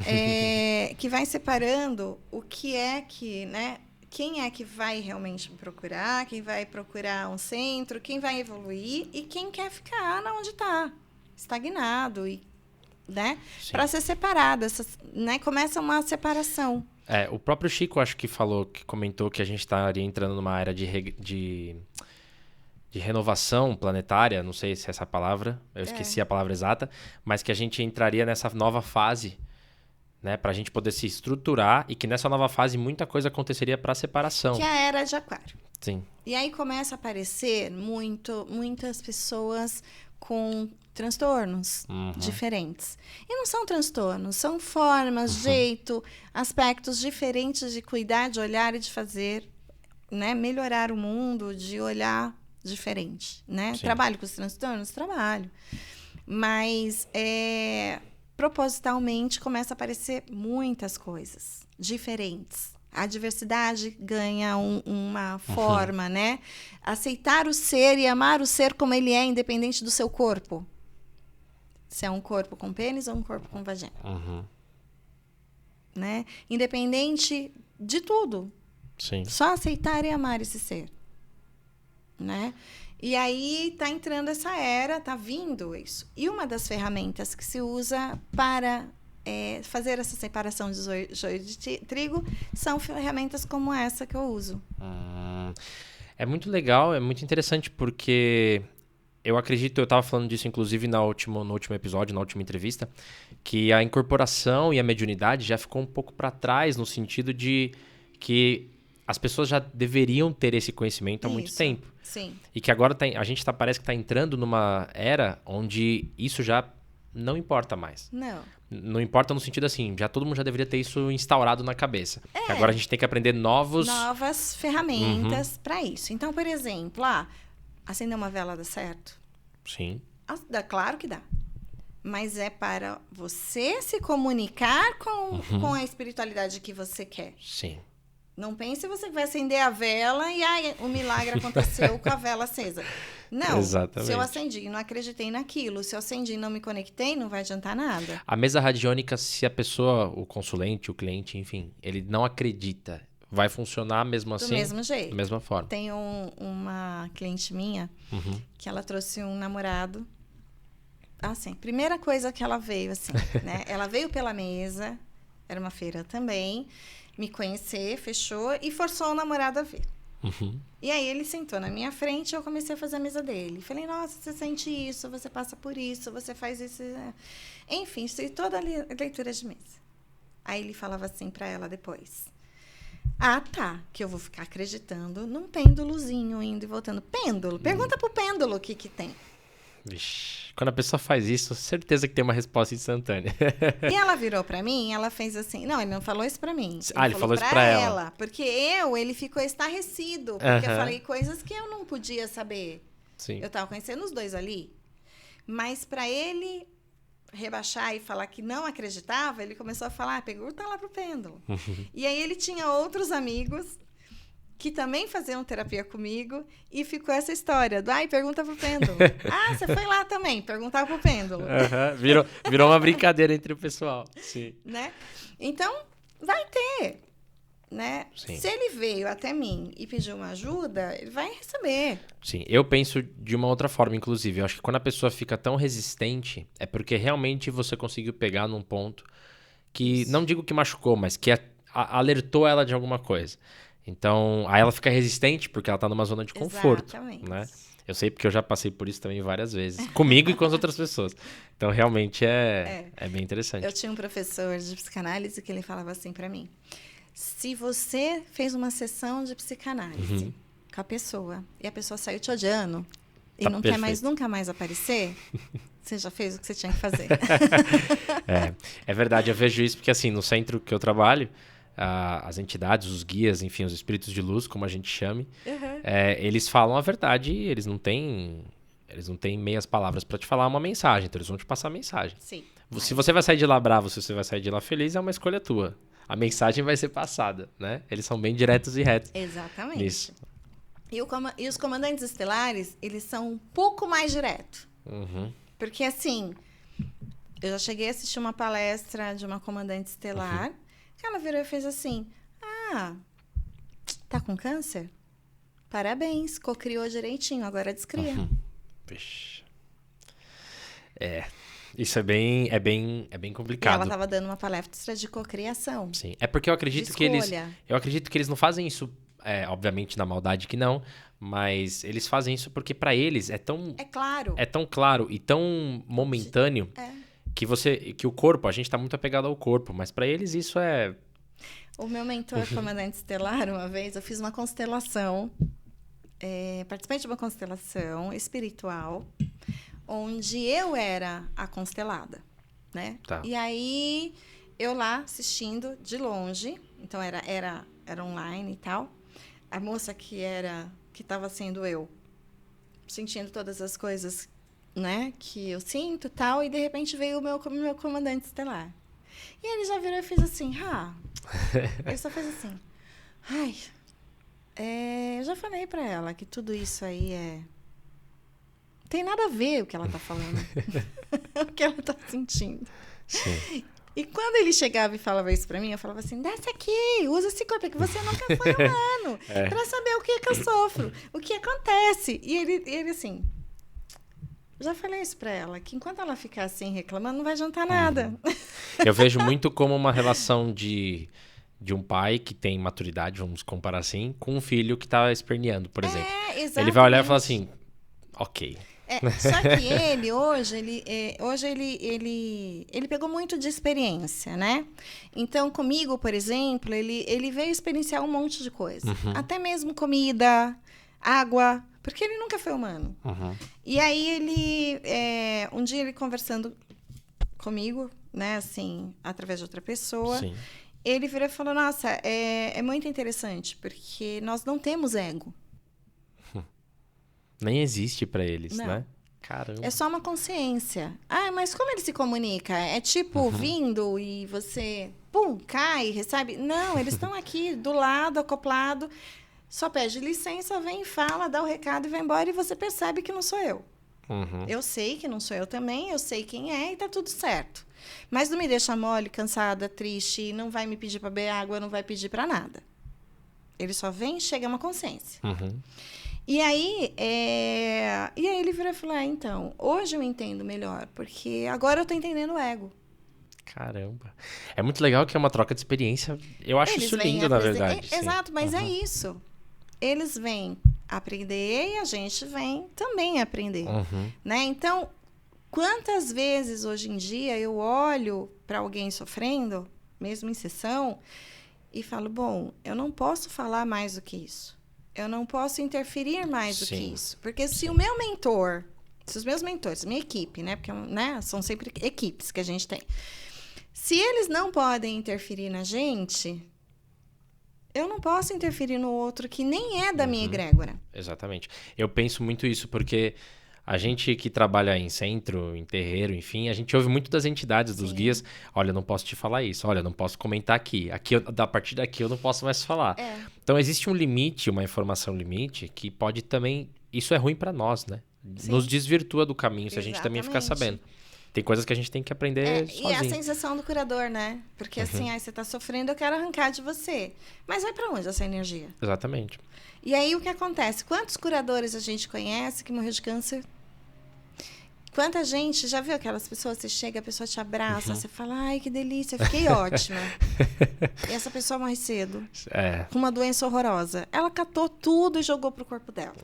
Que vai separando o que é que, né? Quem é que vai realmente me procurar, quem vai procurar um centro, quem vai evoluir e quem quer ficar onde está, estagnado, e, né? Para ser separado, né? Começa uma separação. O próprio Chico, acho que comentou que a gente estaria entrando numa era de renovação planetária, não sei se é essa palavra, eu esqueci a palavra exata, mas que a gente entraria nessa nova fase, né, para a gente poder se estruturar e que nessa nova fase muita coisa aconteceria para separação. Que é a era de Aquário. Sim. E aí começa a aparecer muitas pessoas com transtornos diferentes. E não são transtornos, são formas, jeito, aspectos diferentes de cuidar, de olhar e de fazer, né? Melhorar o mundo, de olhar diferente, né? Trabalho com os transtornos? Trabalho. Mas, propositalmente, começa a aparecer muitas coisas diferentes. A diversidade ganha uma forma, né? Aceitar o ser e amar o ser como ele é, independente do seu corpo. Se é um corpo com pênis ou um corpo com vagina. Né? Independente de tudo. Sim. Só aceitar e amar esse ser. Né? E aí tá entrando essa era, tá vindo isso. E uma das ferramentas que se usa para fazer essa separação de joio de trigo são ferramentas como essa que eu uso. É muito legal, é muito interessante, porque eu acredito, eu estava falando disso inclusive no último episódio, na última entrevista, que a incorporação e a mediunidade já ficou um pouco para trás, no sentido de que as pessoas já deveriam ter esse conhecimento há muito tempo. Sim. E que agora a gente parece que está entrando numa era onde isso já não importa mais. Não. Não importa no sentido assim, todo mundo já deveria ter isso instaurado na cabeça. Agora a gente tem que aprender novas ferramentas para isso. Então, por exemplo, acender uma vela dá certo? Sim. Dá, claro que dá. Mas é para você se comunicar com a espiritualidade que você quer. Sim. Não pense que você vai acender a vela e o milagre aconteceu com a vela acesa. Não. Exatamente. Se eu acendi e não acreditei naquilo, se eu acendi e não me conectei, não vai adiantar nada. A mesa radiônica, se a pessoa, o consulente, o cliente, enfim, ele não acredita, vai funcionar mesmo assim? Do mesmo jeito. Da mesma forma. Tem uma cliente minha que ela trouxe um namorado. Assim, primeira coisa que ela veio, assim, né? Ela veio pela mesa, era uma feira também, me conhecer, fechou e forçou o namorado a vir. E aí ele sentou na minha frente e eu comecei a fazer a mesa dele. Falei, nossa, você sente isso, você passa por isso, você faz isso. Enfim, toda a leitura de mesa. Aí ele falava assim pra ela depois. Tá, que eu vou ficar acreditando num pêndulozinho indo e voltando. Pêndulo? Pergunta pro pêndulo o que tem. Vixe, quando a pessoa faz isso, certeza que tem uma resposta instantânea. E ela virou pra mim, ela fez assim... Não, ele não falou isso pra mim. Ele falou isso pra ela. Porque ele ficou estarrecido. Porque eu falei coisas que eu não podia saber. Sim. Eu tava conhecendo os dois ali. Mas pra ele rebaixar e falar que não acreditava, ele começou a falar, pergunta lá pro pêndulo. E aí ele tinha outros amigos que também faziam terapia comigo, e ficou essa história do, pergunta pro pêndulo. Você foi lá também, perguntar pro pêndulo. Virou uma brincadeira entre o pessoal. Sim. Né? Então, vai ter. Né? Sim. Se ele veio até mim e pediu uma ajuda, ele vai receber. Sim, eu penso de uma outra forma, inclusive. Eu acho que quando a pessoa fica tão resistente, é porque realmente você conseguiu pegar num ponto que, não digo que machucou, mas que alertou ela de alguma coisa. Então, aí ela fica resistente porque ela tá numa zona de conforto. Exatamente. Né? Eu sei porque eu já passei por isso também várias vezes. Comigo e com as outras pessoas. Então, realmente é bem interessante. Eu tinha um professor de psicanálise que ele falava assim pra mim. Se você fez uma sessão de psicanálise com a pessoa e a pessoa saiu te odiando e não quer nunca mais aparecer, você já fez o que você tinha que fazer. É verdade, eu vejo isso porque assim, no centro que eu trabalho, as entidades, os guias, enfim, os espíritos de luz, como a gente chame, eles falam a verdade e eles não têm meias palavras para te falar uma mensagem, então eles vão te passar a mensagem. Sim. Se você vai sair de lá bravo, se você vai sair de lá feliz, é uma escolha tua. A mensagem vai ser passada, né? Eles são bem diretos e retos. Exatamente. Nisso. E os comandantes estelares, eles são um pouco mais diretos. Porque, assim, eu já cheguei a assistir uma palestra de uma comandante estelar, que ela virou e fez assim, tá com câncer? Parabéns, cocriou direitinho, agora descria. Vixe. Isso é bem complicado. E ela estava dando uma palestra de cocriação. Sim, é porque eu acredito que eles não fazem isso, obviamente na maldade que não, mas eles fazem isso porque para eles é tão claro e tão momentâneo que o corpo, a gente tá muito apegado ao corpo, mas para eles isso é... O meu mentor comandante estelar, uma vez, eu fiz uma constelação, participei de uma constelação espiritual, onde eu era a constelada, né? Tá. E aí, eu lá assistindo de longe, então era online e tal, a moça que estava sendo eu, sentindo todas as coisas, né, que eu sinto e tal, e de repente veio o meu comandante estelar. E ele já virou e fez assim, ele só fez assim, eu já falei pra ela que tudo isso aí tem nada a ver o que ela tá falando. O que ela tá sentindo. Sim. E quando ele chegava e falava isso pra mim, eu falava assim, desce aqui, usa esse corpo, que você nunca foi humano. Pra saber o que eu sofro, o que acontece. E ele assim, já falei isso pra ela, que enquanto ela ficar assim reclamando, não vai adiantar nada. Eu vejo muito como uma relação de um pai que tem maturidade, vamos comparar assim, com um filho que tá esperneando, por exemplo. Exatamente. Ele vai olhar e falar assim, ok. Só que ele, hoje, ele pegou muito de experiência, né? Então, comigo, por exemplo, ele veio experienciar um monte de coisa. Até mesmo comida, água, porque ele nunca foi humano. E aí, um dia ele conversando comigo, né, assim, através de outra pessoa. Sim. Ele virou e falou, nossa, é muito interessante, porque nós não temos ego. Nem existe pra eles, Não. né? Caramba. É só uma consciência. Ah, mas como ele se comunica? É tipo vindo e você, pum, cai, recebe? Não, eles estão aqui do lado, acoplado. Só pede licença, vem, fala, dá o recado e vai embora. E você percebe que não sou eu. Uhum. Eu sei que não sou eu também, eu sei quem é e tá tudo certo. Mas não me deixa mole, cansada, triste, não vai me pedir para beber água, não vai pedir para nada. Ele só vem e chega a uma consciência. Uhum. E aí ele virou e falou, então, hoje eu entendo melhor, porque agora eu tô entendendo o ego. Caramba. É muito legal que é uma troca de experiência. Eu acho Eles isso vêm lindo, na verdade. Sim. Exato, mas é isso. Eles vêm aprender e a gente vem também aprender. Uhum. Né? Então, quantas vezes hoje em dia eu olho para alguém sofrendo, mesmo em sessão, e falo, bom, eu não posso falar mais do que isso. Eu não posso interferir mais do que isso. Porque se o meu mentor, se os meus mentores, minha equipe, né? Porque né, são sempre equipes que a gente tem. Se eles não podem interferir na gente, eu não posso interferir no outro que nem é da minha egrégora. Exatamente. Eu penso muito isso, porque a gente que trabalha em centro, em terreiro, enfim, a gente ouve muito das entidades, dos guias. Olha, eu não posso te falar isso. Olha, eu não posso comentar aqui. A partir daqui eu não posso mais falar. Então, existe um limite, uma informação limite, que pode também... Isso é ruim para nós, né? Sim. Nos desvirtua do caminho, se a gente também ficar sabendo. Tem coisas que a gente tem que aprender sozinho. E a sensação do curador, né? Porque assim, você tá sofrendo, eu quero arrancar de você. Mas vai para onde essa energia? Exatamente. E aí, o que acontece? Quantos curadores a gente conhece que morreu de câncer? Quanta gente, já viu aquelas pessoas, você chega, a pessoa te abraça, você fala, ai, que delícia, eu fiquei ótima. E essa pessoa morre cedo, com uma doença horrorosa. Ela catou tudo e jogou pro corpo dela.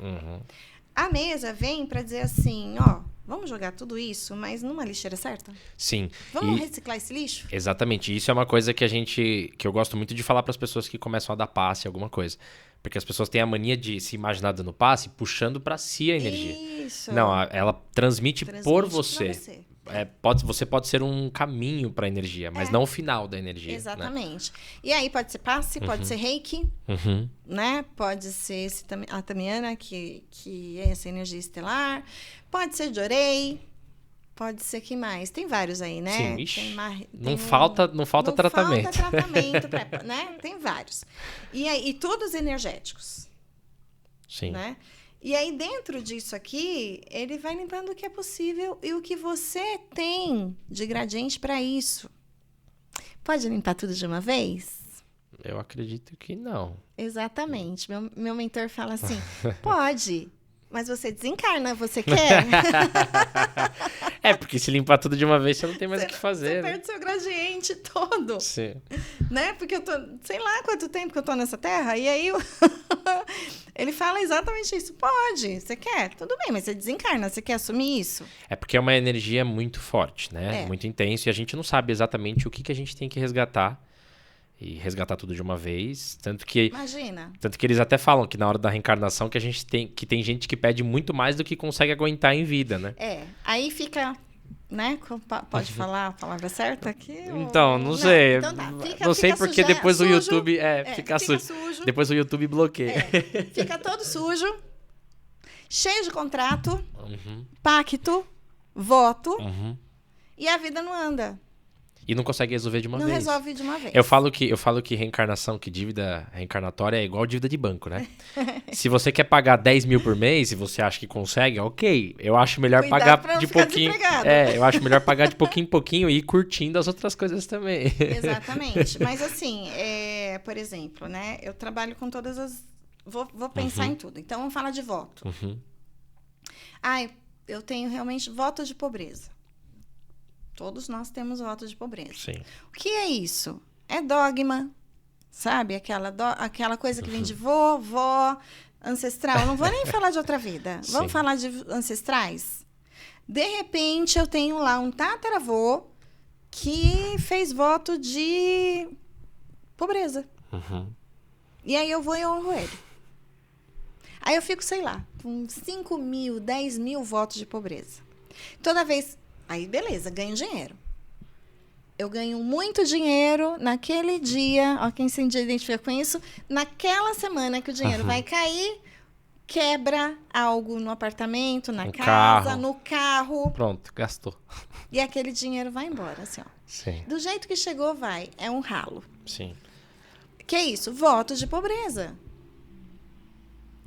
A mesa vem para dizer assim, ó, vamos jogar tudo isso, mas numa lixeira certa? Sim. Vamos reciclar esse lixo? Exatamente. Isso é uma coisa que eu gosto muito de falar para as pessoas que começam a dar passe, alguma coisa. Porque as pessoas têm a mania de se imaginar dando passe, puxando para si a energia. Isso. Não, ela transmite por você. Você. Você pode ser um caminho para a energia, mas não o final da energia. Exatamente. Né? E aí pode ser passe, pode ser reiki, né? Pode ser a tamiana, que é essa energia estelar. Pode ser jorei. Pode ser que mais? Tem vários aí, né? Sim, ixi, não falta tratamento. Não falta tratamento, né? Tem vários. E todos energéticos. Sim. Né? E aí, dentro disso aqui, ele vai limpando o que é possível e o que você tem de gradiente para isso. Pode limpar tudo de uma vez? Eu acredito que não. Exatamente. Meu mentor fala assim, pode, mas você desencarna, você quer? Porque se limpar tudo de uma vez, você não tem mais o que fazer. Você perde seu gradiente todo. Sim. Né? Porque eu tô, sei lá quanto tempo que eu tô nessa terra, e aí ele fala exatamente isso. Pode, você quer? Tudo bem, mas você desencarna, você quer assumir isso? É porque é uma energia muito forte, né? Muito intensa, e a gente não sabe exatamente o que a gente tem que resgatar. E resgatar tudo de uma vez. Imagina. Tanto que eles até falam que na hora da reencarnação que tem gente que pede muito mais do que consegue aguentar em vida, né? Aí fica, né? Pode falar a palavra certa aqui? Então, não sei. Então tá. Não sei porque depois o YouTube fica sujo. sujo. Depois o YouTube bloqueia. Fica todo sujo, cheio de contrato, pacto, voto, e a vida não anda. E não consegue resolver de uma vez. Não resolve de uma vez. Eu falo que reencarnação, que dívida reencarnatória é igual dívida de banco, né? Se você quer pagar 10 mil por mês e você acha que consegue, ok. Eu acho melhor pagar de pouquinho. Eu acho melhor pagar de pouquinho em pouquinho e ir curtindo as outras coisas também. Exatamente. Mas assim, por exemplo, né? Eu trabalho com todas as... Vou pensar em tudo. Então, vamos falar de voto. Eu tenho realmente voto de pobreza. Todos nós temos voto de pobreza. Sim. O que é isso? É dogma, sabe? Aquela coisa que vem de vó, ancestral. Eu não vou nem falar de outra vida. Vamos falar de ancestrais? De repente, eu tenho lá um tataravô que fez voto de pobreza. E aí eu vou e honro ele. Aí eu fico, sei lá, com 5.000, 10.000 votos de pobreza. Toda vez... Aí, beleza, ganho dinheiro. Eu ganho muito dinheiro naquele dia, ó, quem se identifica com isso, naquela semana que o dinheiro vai cair, quebra algo no apartamento, na casa, carro. no carro, Pronto, gastou. e aquele dinheiro vai embora, assim, ó. Sim, Do jeito que chegou, vai. É um ralo. sim. Que é isso? Voto de pobreza.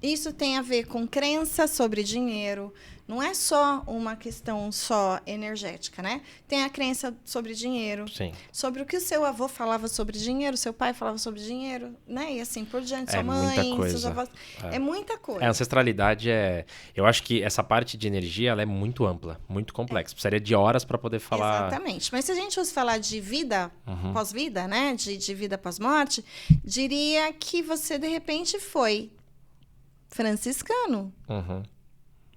Isso tem a ver com crença sobre dinheiro. Não é só uma questão só energética, né? Tem a crença sobre dinheiro, Sim. sobre o que o seu avô falava sobre dinheiro, seu pai falava sobre dinheiro, né? E assim por diante, sua mãe, muita coisa. seus avós. É muita coisa. A ancestralidade é... Eu acho que essa parte de energia, ela é muito ampla, muito complexa. Precisaria de horas para poder falar... Exatamente. Mas se a gente fosse falar de vida pós-vida, né? De vida pós-morte, diria que você, de repente, foi franciscano. Uhum.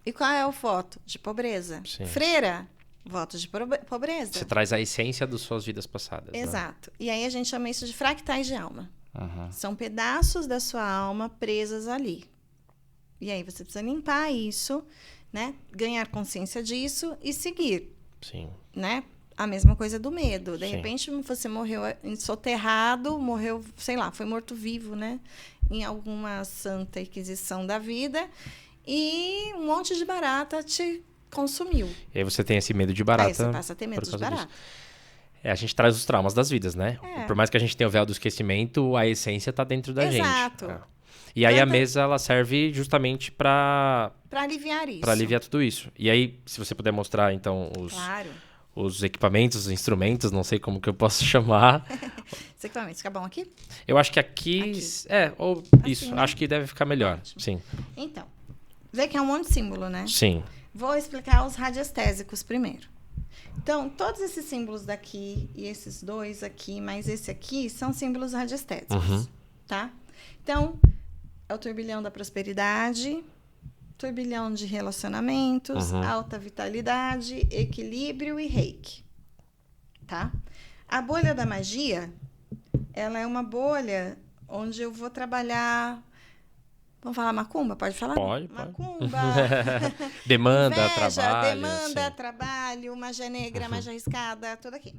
E qual é o voto? De pobreza. Sim. Freira, voto de pobreza. Você traz a essência das suas vidas passadas. Exato. Né? E aí a gente chama isso de fractais de alma. Uhum. São pedaços da sua alma presas ali. E aí você precisa limpar isso, né? Ganhar consciência disso e seguir. Sim. Né? A mesma coisa do medo. De Sim. repente você morreu soterrado, morreu, sei lá, foi morto-vivo, né? Em alguma santa inquisição da vida. E um monte de barata te consumiu. E aí você tem esse medo de barata. Aí você passa a ter medo de barata. A gente traz os traumas das vidas, né? Por mais que a gente tenha o véu do esquecimento, a essência tá dentro da gente. Exato. E aí a mesa, ela serve justamente para aliviar isso. Para aliviar tudo isso. E aí, se você puder mostrar, então, os equipamentos, os instrumentos, não sei como que eu posso chamar. Os equipamentos, fica bom aqui? Eu acho que aqui. Ou assim, isso, né? Acho que deve ficar melhor. Ótimo. Sim. Então, vê que é um monte de símbolo, né? Sim. Vou explicar os radiestésicos primeiro. Então, todos esses símbolos daqui e esses dois aqui, mais esse aqui, são símbolos radiestésicos, tá? Então, é o turbilhão da prosperidade, turbilhão de relacionamentos, alta vitalidade, equilíbrio e reiki, tá? A bolha da magia, ela é uma bolha onde eu vou trabalhar... Vamos falar macumba? Pode falar? Pode. Macumba. Demanda, inveja, trabalho. Demanda, assim. Trabalho, magia negra, magia arriscada, tudo aqui.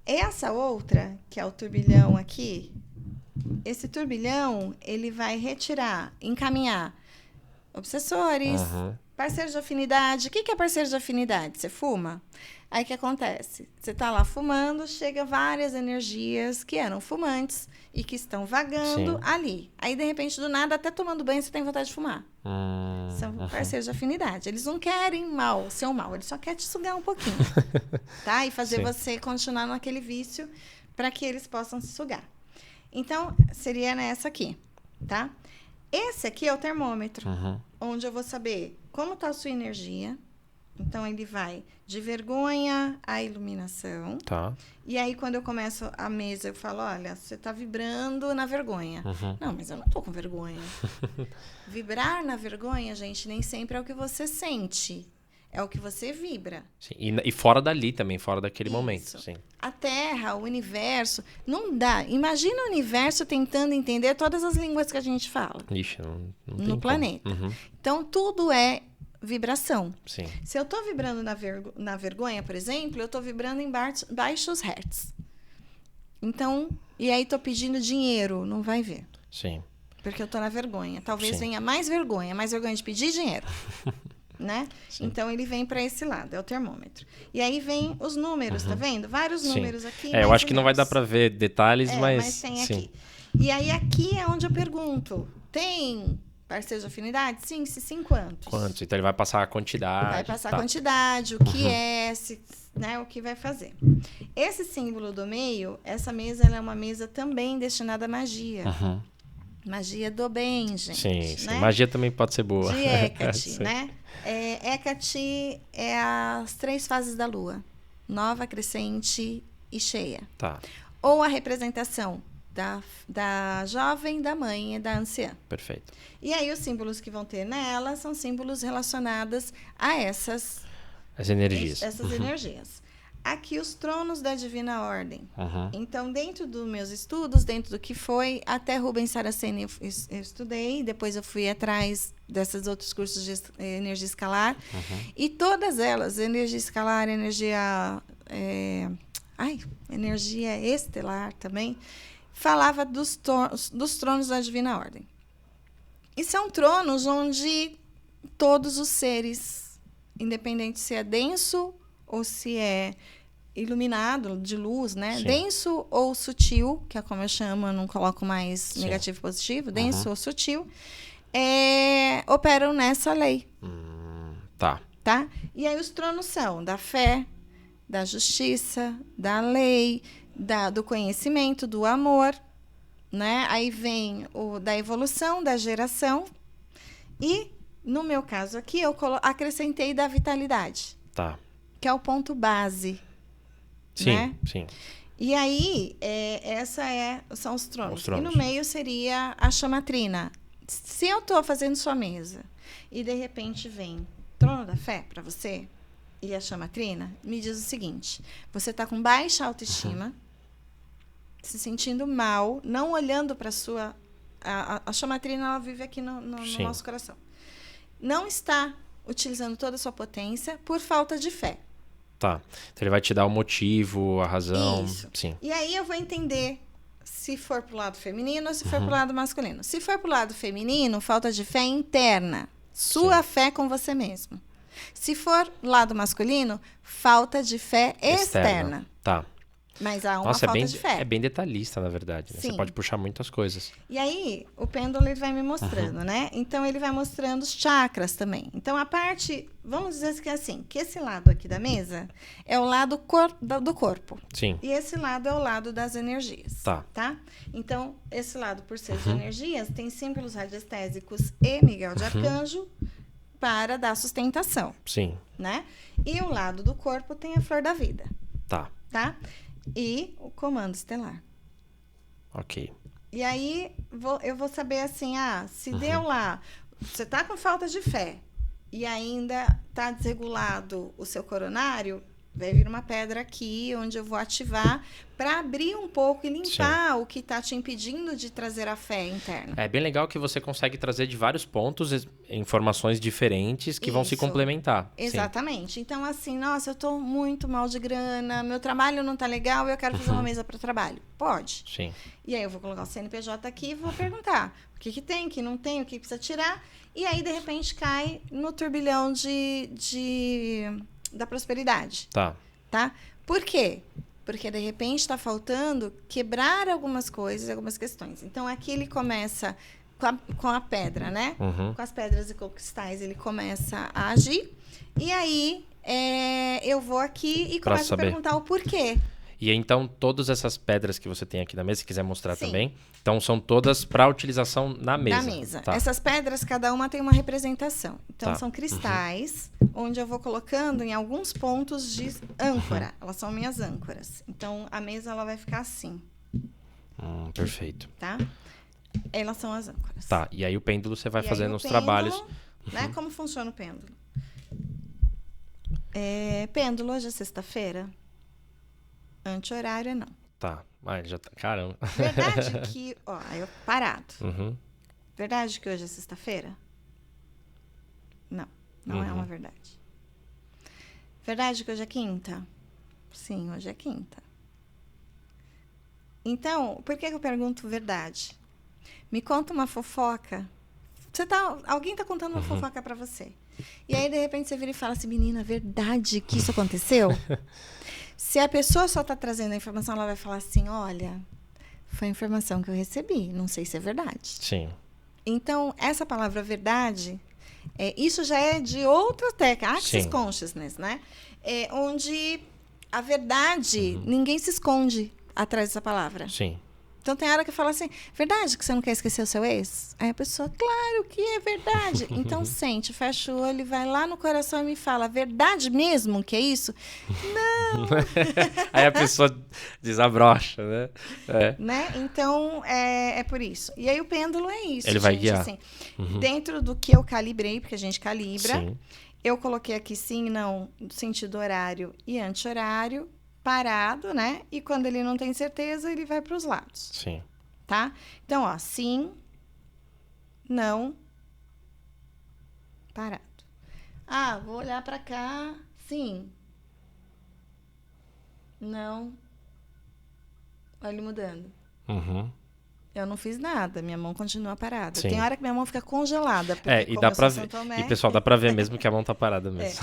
Essa outra, que é o turbilhão aqui, esse turbilhão, ele vai retirar, encaminhar obsessores, parceiros de afinidade. O que é parceiro de afinidade? Você fuma? Aí o que acontece? Você está lá fumando, chega várias energias que eram fumantes e que estão vagando ali. Aí, de repente, do nada, até tomando banho, você tem vontade de fumar. São parceiros de afinidade. Eles não querem seu mal, eles só querem te sugar um pouquinho. Tá? E fazer você continuar naquele vício para que eles possam se sugar. Então, seria nessa aqui, tá? Esse aqui é o termômetro, onde eu vou saber como está a sua energia. Então, ele vai de vergonha à iluminação. Tá. E aí, quando eu começo a mesa, eu falo, olha, você está vibrando na vergonha. Não, mas eu não estou com vergonha. Vibrar na vergonha, gente, nem sempre é o que você sente. É o que você vibra. Sim. E fora dali também, fora daquele momento. Sim. A Terra, o universo, não dá. Imagina o universo tentando entender todas as línguas que a gente fala. Ixi, não tem no planeta. Então, tudo é vibração. Sim. Se eu estou vibrando na vergonha, por exemplo, eu estou vibrando em baixos hertz. Então, e aí estou pedindo dinheiro, não vai ver. Sim. Porque eu estou na vergonha. Talvez venha mais vergonha de pedir dinheiro. Né? Então, ele vem para esse lado, é o termômetro. E aí vem os números, tá vendo? Vários números aqui. Eu acho que não vai dar para ver detalhes, mas tem aqui. E aí, aqui é onde eu pergunto, tem parceiros de afinidade? Sim, se sim, quantos? Quantos? Então, ele vai passar a quantidade. Vai passar a quantidade, o que é, né, o que vai fazer. Esse símbolo do meio, essa mesa, ela é uma mesa também destinada à magia. Magia do bem, gente. Sim. Né? Magia também pode ser boa. De Hecate, né? Hecate é as 3 fases da lua. Nova, crescente e cheia. Tá. Ou a representação da jovem, da mãe e da anciã. Perfeito. E aí os símbolos que vão ter nela são símbolos relacionados a essas energias. Essas energias. Aqui os tronos da divina ordem. Então, dentro dos meus estudos, dentro do que foi, até Rubens Saraceni eu estudei, depois eu fui atrás desses outros cursos de energia escalar. E todas elas, energia escalar, energia energia estelar também, falava dos tronos da Divina Ordem. E são tronos onde todos os seres, independente se é denso ou se é iluminado, de luz, né? Sim. Denso ou sutil, que é como eu chamo, eu não coloco mais Sim. negativo e positivo, denso ou sutil, operam nessa lei. Tá. Tá? E aí os tronos são da fé, da justiça, da lei, do conhecimento, do amor, né? Aí vem o da evolução, da geração e, no meu caso aqui, eu acrescentei da vitalidade, Tá. que é o ponto base. Sim, né? sim. E aí, são os tronos. Os tronos. E no meio seria a chamatrina. Se eu estou fazendo sua mesa e, de repente, vem trono da fé para você e a chamatrina, me diz o seguinte: você está com baixa autoestima, se sentindo mal, não olhando para a sua... A chamatrina, ela vive aqui no nosso coração. Não está utilizando toda a sua potência por falta de fé. Tá. Então ele vai te dar o motivo, a razão. Isso. Sim. E aí eu vou entender se for pro lado feminino ou se for pro lado masculino. Se for pro lado feminino, falta de fé interna. Sua fé com você mesmo. Se for lado masculino, falta de fé externa. Tá. Mas há uma Nossa, falta de fé. É bem detalhista, na verdade. Né? Você pode puxar muitas coisas. E aí, o pêndulo ele vai me mostrando, né? Então, ele vai mostrando os chakras também. Então, a parte... Vamos dizer que é assim, que esse lado aqui da mesa é o lado do corpo. Sim. E esse lado é o lado das energias. Tá. Então, esse lado, por ser de energias, tem símbolos radiestésicos e Miguel de Arcanjo para dar sustentação. Sim. Né? E o lado do corpo tem a flor da vida. Tá. E o comando estelar. Ok. E aí, eu vou saber assim, se deu lá, você tá com falta de fé e ainda tá desregulado o seu coronário, vai vir uma pedra aqui, onde eu vou ativar para abrir um pouco e limpar o que está te impedindo de trazer a fé interna. É bem legal que você consegue trazer de vários pontos informações diferentes que vão se complementar. Exatamente. Sim. Então, assim, nossa, eu estou muito mal de grana, meu trabalho não está legal, eu quero fazer uma mesa para trabalho. Pode. Sim. E aí eu vou colocar o CNPJ aqui e vou perguntar o que tem, o que não tem, o que precisa tirar. E aí, de repente, cai no turbilhão da prosperidade. Tá. Por quê? Porque, de repente, está faltando quebrar algumas coisas, algumas questões. Então, aqui ele começa com a pedra, né? Com as pedras e cristais, ele começa a agir. E aí, eu vou aqui e começo a perguntar o porquê. E então, todas essas pedras que você tem aqui na mesa, se quiser mostrar também, então são todas para utilização na mesa. Na mesa. Tá. Essas pedras, cada uma tem uma representação. Então, são cristais, onde eu vou colocando em alguns pontos de âncora. Elas são minhas âncoras. Então, a mesa ela vai ficar assim. Perfeito. Tá? Elas são as âncoras. Tá, e aí o pêndulo você vai fazendo os trabalhos. Né? Como funciona o pêndulo? Pêndulo, hoje é sexta-feira. Anti-horário, não. Tá. Ele já tá... Caramba. Verdade que... eu parado. Uhum. Verdade que hoje é sexta-feira? Não é uma verdade. Verdade que hoje é quinta? Sim, hoje é quinta. Então, por que eu pergunto verdade? Me conta uma fofoca. Alguém tá contando uma fofoca pra você. E aí, de repente, você vira e fala assim, menina, verdade que isso aconteceu? Se a pessoa só está trazendo a informação, ela vai falar assim, olha, foi a informação que eu recebi, não sei se é verdade. Sim. Então, essa palavra verdade, isso já é de outra técnica, Access Consciousness, né? Onde a verdade, ninguém se esconde atrás dessa palavra. Sim. Então, tem hora que fala assim, verdade que você não quer esquecer o seu ex? Aí a pessoa, claro que é verdade. Então, sente, fecha o olho, vai lá no coração e me fala, verdade mesmo que é isso? Não! Aí a pessoa desabrocha, né? Né? Então, é por isso. E aí o pêndulo é isso, ele vai guiar. Assim, dentro do que eu calibrei, porque a gente calibra, eu coloquei aqui sim, não, sentido horário e anti-horário, parado, né? E quando ele não tem certeza, ele vai para os lados. Sim. Tá? Então, sim, não, parado. Vou olhar para cá, sim, não, Olha mudando. Uhum. Eu não fiz nada, minha mão continua parada. Sim. Tem hora que minha mão fica congelada. Porque E como dá eu pra sou ver. Santo Tomé, E, pessoal, dá pra ver mesmo que a mão tá parada mesmo.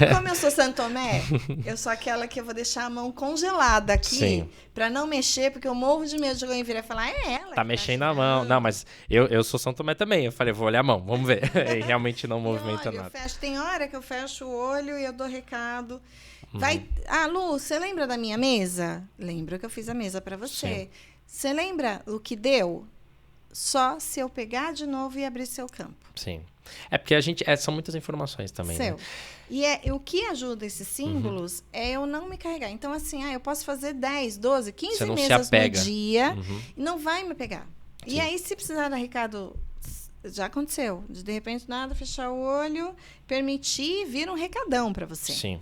E como eu sou Santo Tomé, eu sou aquela que eu vou deixar a mão congelada aqui Sim. pra não mexer, porque eu morro de medo de alguém virar e falar, é ela. Tá que mexendo a girando. mão. Não, mas eu sou São Tomé também. Eu falei, vou olhar a mão, vamos ver. E realmente não E movimenta olha, eu nada. fecho, tem hora que eu fecho o olho e eu dou recado. Uhum. Lu, você lembra da minha mesa? Lembro que eu fiz a mesa pra você. Sim. Você lembra o que deu? Só se eu pegar de novo e abrir seu campo. Sim. É porque são muitas informações também. Seu. Né? E o que ajuda esses símbolos é eu não me carregar. Então, assim, eu posso fazer 10, 12, 15 Você não se mesas no apega. dia Uhum. e não vai me pegar. Sim. E aí, se precisar dar recado, já aconteceu. De repente, nada, fechar o olho, permitir, vir um recadão para você. Sim.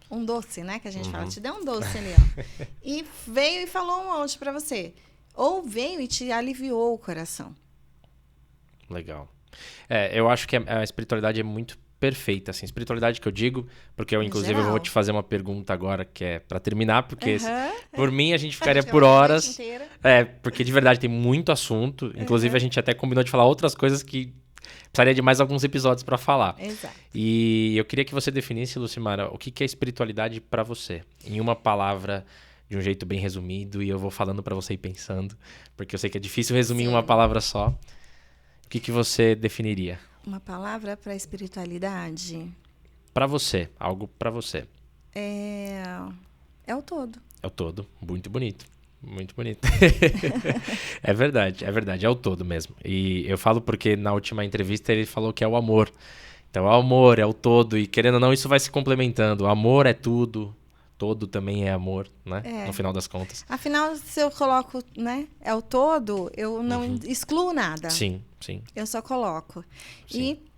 Um doce, né? Que a gente fala, Uhum. te deu um doce ali, ó. E veio e falou um monte para você. Ou veio e te aliviou o coração. Legal. Eu acho que a espiritualidade é muito perfeita, assim. Espiritualidade que eu digo, porque eu, Em inclusive, geral. eu vou te fazer uma pergunta agora, que é pra terminar, porque Aham. por mim a gente ficaria Acho que por é uma horas. noite inteira. Porque de verdade tem muito assunto. Inclusive, a gente até combinou de falar outras coisas que precisaria de mais alguns episódios pra falar. Exato. E eu queria que você definisse, Lucimara, o que é espiritualidade pra você? Em uma palavra, de um jeito bem resumido, e eu vou falando pra você ir pensando, porque eu sei que é difícil resumir em uma Sim. palavra só. O que você definiria? Uma palavra para espiritualidade Pra você, algo pra você. é o todo. É o todo, muito bonito. Muito bonito. É verdade, é o todo mesmo. E eu falo porque na última entrevista ele falou que é o amor. Então é o amor, é o todo. E querendo ou não, isso vai se complementando. O amor é tudo, todo também é amor, né? No final das contas. Afinal, se eu coloco, né, é o todo, eu não excluo nada. Sim, sim. Eu só coloco. Sim. E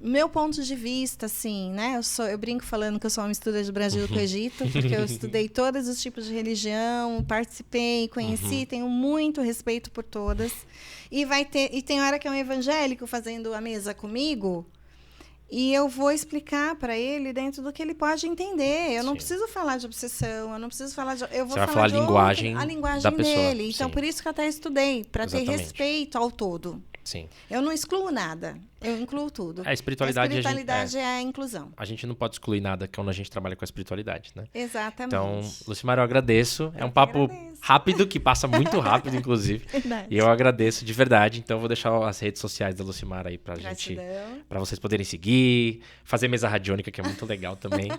meu ponto de vista, assim, né? Eu brinco falando que eu sou uma mistura de Brasil com Egito, porque eu estudei todos os tipos de religião, participei, conheci, tenho muito respeito por todas. E tem hora que é um evangélico fazendo a mesa comigo, e eu vou explicar para ele dentro do que ele pode entender. Eu não Sim. preciso falar de obsessão, eu não preciso falar de... Eu vou Você vai falar falar de a linguagem a linguagem da pessoa, dele. Então, sim. por isso que eu até estudei, para ter Exatamente. respeito ao todo. Sim. Eu não excluo nada, eu incluo tudo. A espiritualidade, A espiritualidade é a inclusão. a gente não pode excluir nada quando a gente trabalha com a espiritualidade, né? Exatamente. Então, Lucimara, eu agradeço. É um que papo agradeço. rápido, que passa muito rápido, inclusive. Verdade. E eu agradeço de verdade. Então, eu vou deixar as redes sociais da Lucimara aí pra gente, Gratidão. pra vocês poderem seguir, fazer mesa radiônica, que é muito legal também.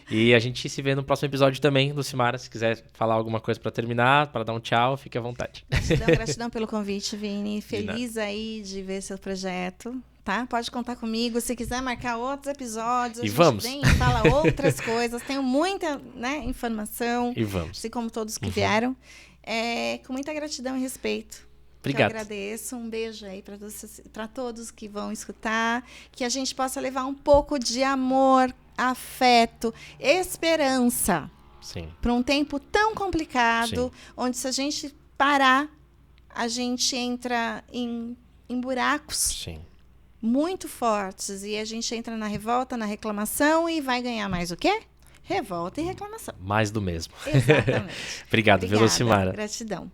E a gente se vê no próximo episódio também, Lucimara. Se quiser falar alguma coisa pra terminar, pra dar um tchau, fique à vontade. Gratidão pelo convite, Vini. Feliz aí de ver seu projeto. Tá? Pode contar comigo. Se quiser marcar outros episódios, a gente vamos. vem e fala outras coisas. Tenho muita, né, informação, E vamos. assim como todos que vieram. Com muita gratidão e respeito. Obrigado. Que eu agradeço. Um beijo aí para todos que vão escutar. Que a gente possa levar um pouco de amor, afeto, esperança Sim. para um tempo tão complicado, onde se a gente parar, a gente entra em buracos Sim. muito fortes e a gente entra na revolta, na reclamação e vai ganhar mais o quê? Revolta e reclamação. Mais do mesmo. Exatamente. Obrigado, Obrigada. Lucimara. Gratidão.